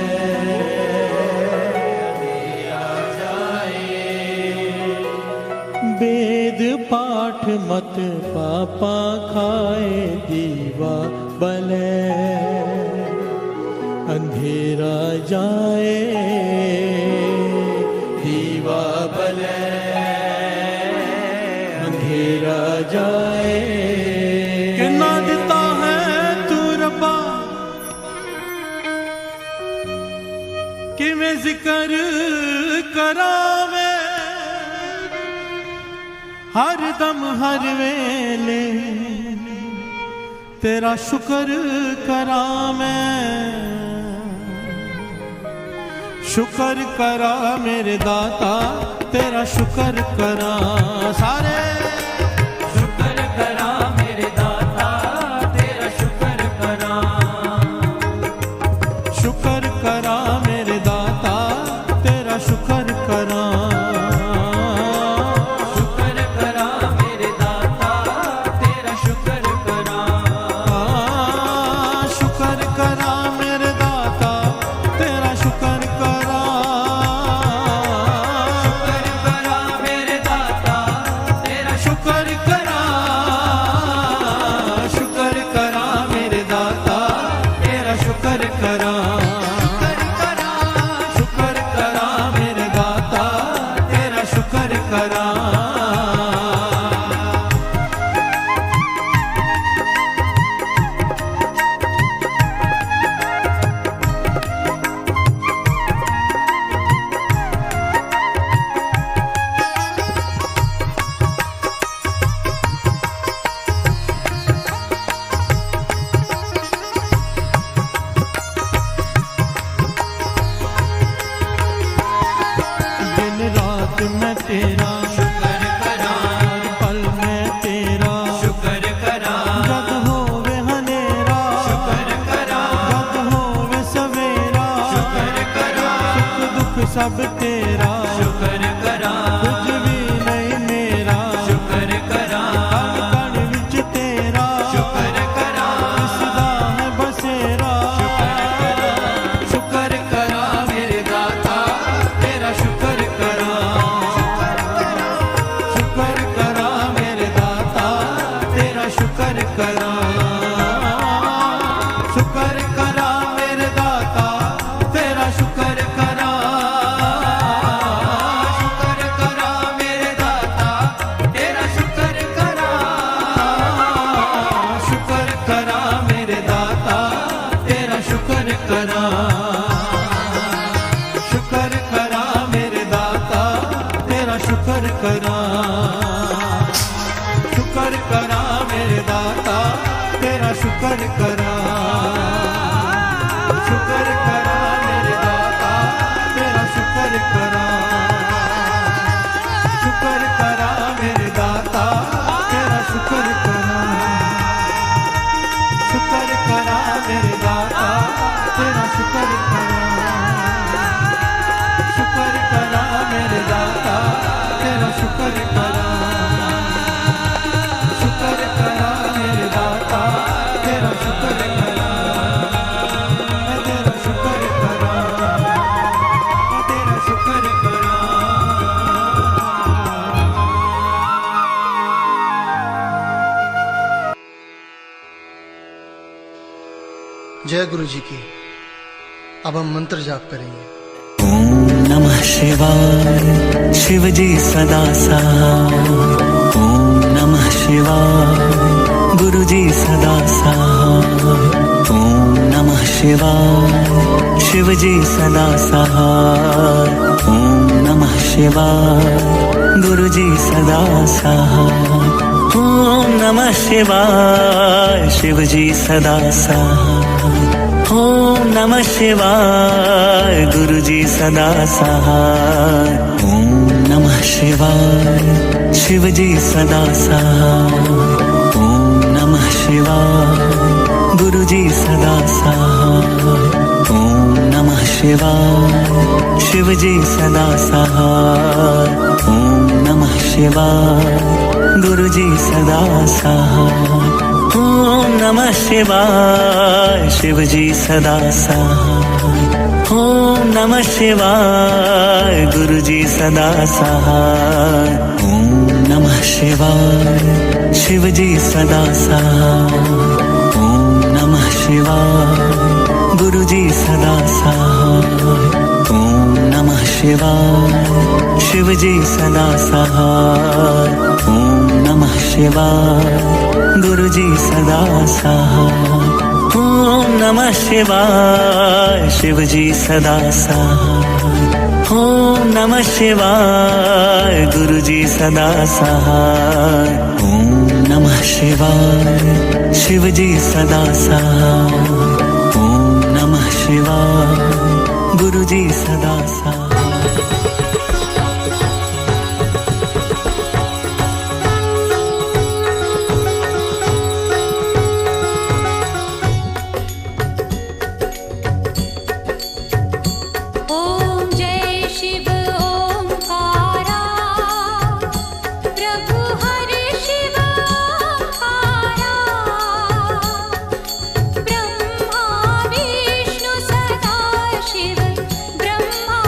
[SPEAKER 6] अंधेरा जाए, वेद पाठ मत पापा खाए, दीवा बने अंधेरा जाए, दीवा बले अंधेरा जाए, किन्ना दिता है तू रब्बा, कि मैं जिक्र करा मैं हर दम हर वेले, तेरा शुक्र करा मैं, शुक्र करा मेरे दाता, तेरा शुक्र करा सारे, शुक्र करा मेरे दाता, तेरा शुक्र करा, शुक्र करा मेरे दाता, तेरा शुक्र करा, शुक्र करा मेरे दाता, तेरा शुक्र करा, शुक्र करा मेरे दाता, तेरा शुक्र करा, शुक्र करा मेरे दाता, तेरा शुक्र करा, शुक्र करा मेरे दाता, तेरा शुक्र करा, शुक्र करा मेरे दाता, तेरा शुक्र करा। रात मैं तेरा
[SPEAKER 2] शुक्र करा,
[SPEAKER 6] हर पल मैं तेरा
[SPEAKER 2] शुक्र करा,
[SPEAKER 6] जग होवे हनेरा
[SPEAKER 2] शुक्र करा,
[SPEAKER 6] जग होवे सवेरा
[SPEAKER 2] शुक्र करा,
[SPEAKER 6] सुख दुख सब तेरा
[SPEAKER 2] शुक्र करा,
[SPEAKER 6] कुछ भी नहीं मेरा
[SPEAKER 2] शुक्र करा,
[SPEAKER 6] कण कण विच तेरा
[SPEAKER 2] शुक्र करा,
[SPEAKER 6] दिसदा है बसेरा
[SPEAKER 2] शुक्र करा मेरे दाता तेरा शुक्र करा,
[SPEAKER 6] शुक्र करा मेरे दाता तेरा शुक्र करा शुक्र करा मेरे दाता तेरा शुक्र करा
[SPEAKER 2] शुक्र करा मेरे दाता तेरा शुक्र करा,
[SPEAKER 6] शुक्र करा मेरे दाता तेरा शुक्र करा शुक्र करा मेरे दाता तेरा शुक्र करा शुक्र करा मेरे दाता तेरा शुक्र करा शुक्र करा मेरे दाता तेरा शुक्र करा शुक्र करा मेरे दाता तेरा शुक्र करा शुक्र करा मेरे दाता तेरा शुक्र करा शुक्र करा मेरे दाता तेरा शुक्र करा शुक्र करा मेरे दाता तेरा शुक्र करा मैं तेरा शुक्र करा मैं तेरा शुक्र करा
[SPEAKER 1] जय गुरु जी की। अब हम मंत्र जाप करेंगे।
[SPEAKER 7] ओम नमः शिवाय शिव जी सदा सहाय। ओम नमः शिवाय गुरु जी सदा सहाय। ओम नमः शिवाय शिव जी सदा सहाय। ओम नमः शिवाय गुरु जी सदा सहाय। ओम नमः शिवाय शिव जी सदा सहाय। ओम नमः शिवाय गुरु जी सदा सहाय। ओम नमः शिवाय शिव जी सदा सहाय। ओम नमः शिवाय गुरु जी सदा सहाय। ओम नमः शिवाय शिव जी सदा सहाय। ओम नमः शिवाय गुरु जी सदा सहाय। ओम नमः शिवाय शिव जी सदा सहाय। ओम नमः शिवाय गुरु जी सदा सहाय। ओम नमः शिवाय शिव जी सदा सहाय। ओम नमः शिवाय गुरु जी सदा सहाय। ओम नमः शिवाय शिव जी सदा सहाय। ओम नमः शिवाय गुरु जी सदा सहाय। ओम नमः शिवाय शिव जी सदा सहाय। ओम नमः शिवाय गुरु जी सदा सहाय। ओम नमः शिवाय शिव जी सदा सहाय। ओम नमः शिवाय गुरु जी सदा सहाय।
[SPEAKER 5] ओम जय शिव ओंकारा प्रभु हरि शिव ओंकारा। ब्रह्मा विष्णु सदा शिव ब्रह्मा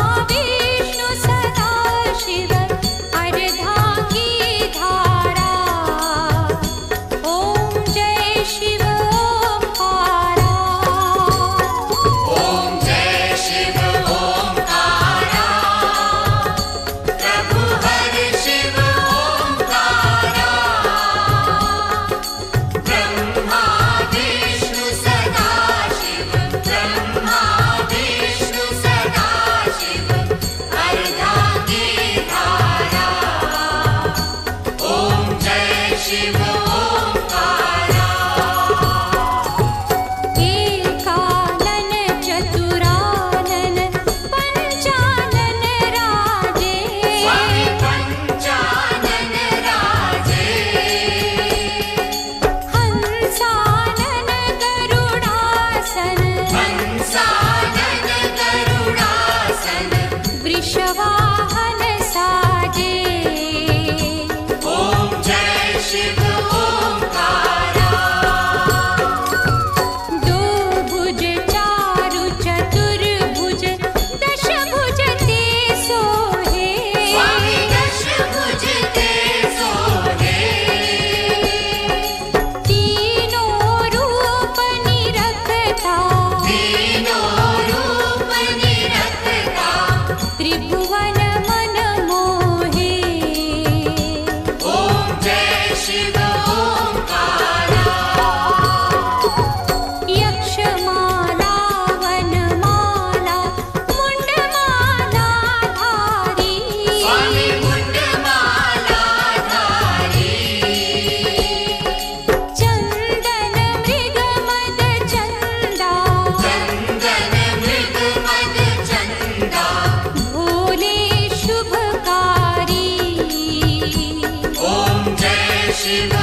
[SPEAKER 4] शिव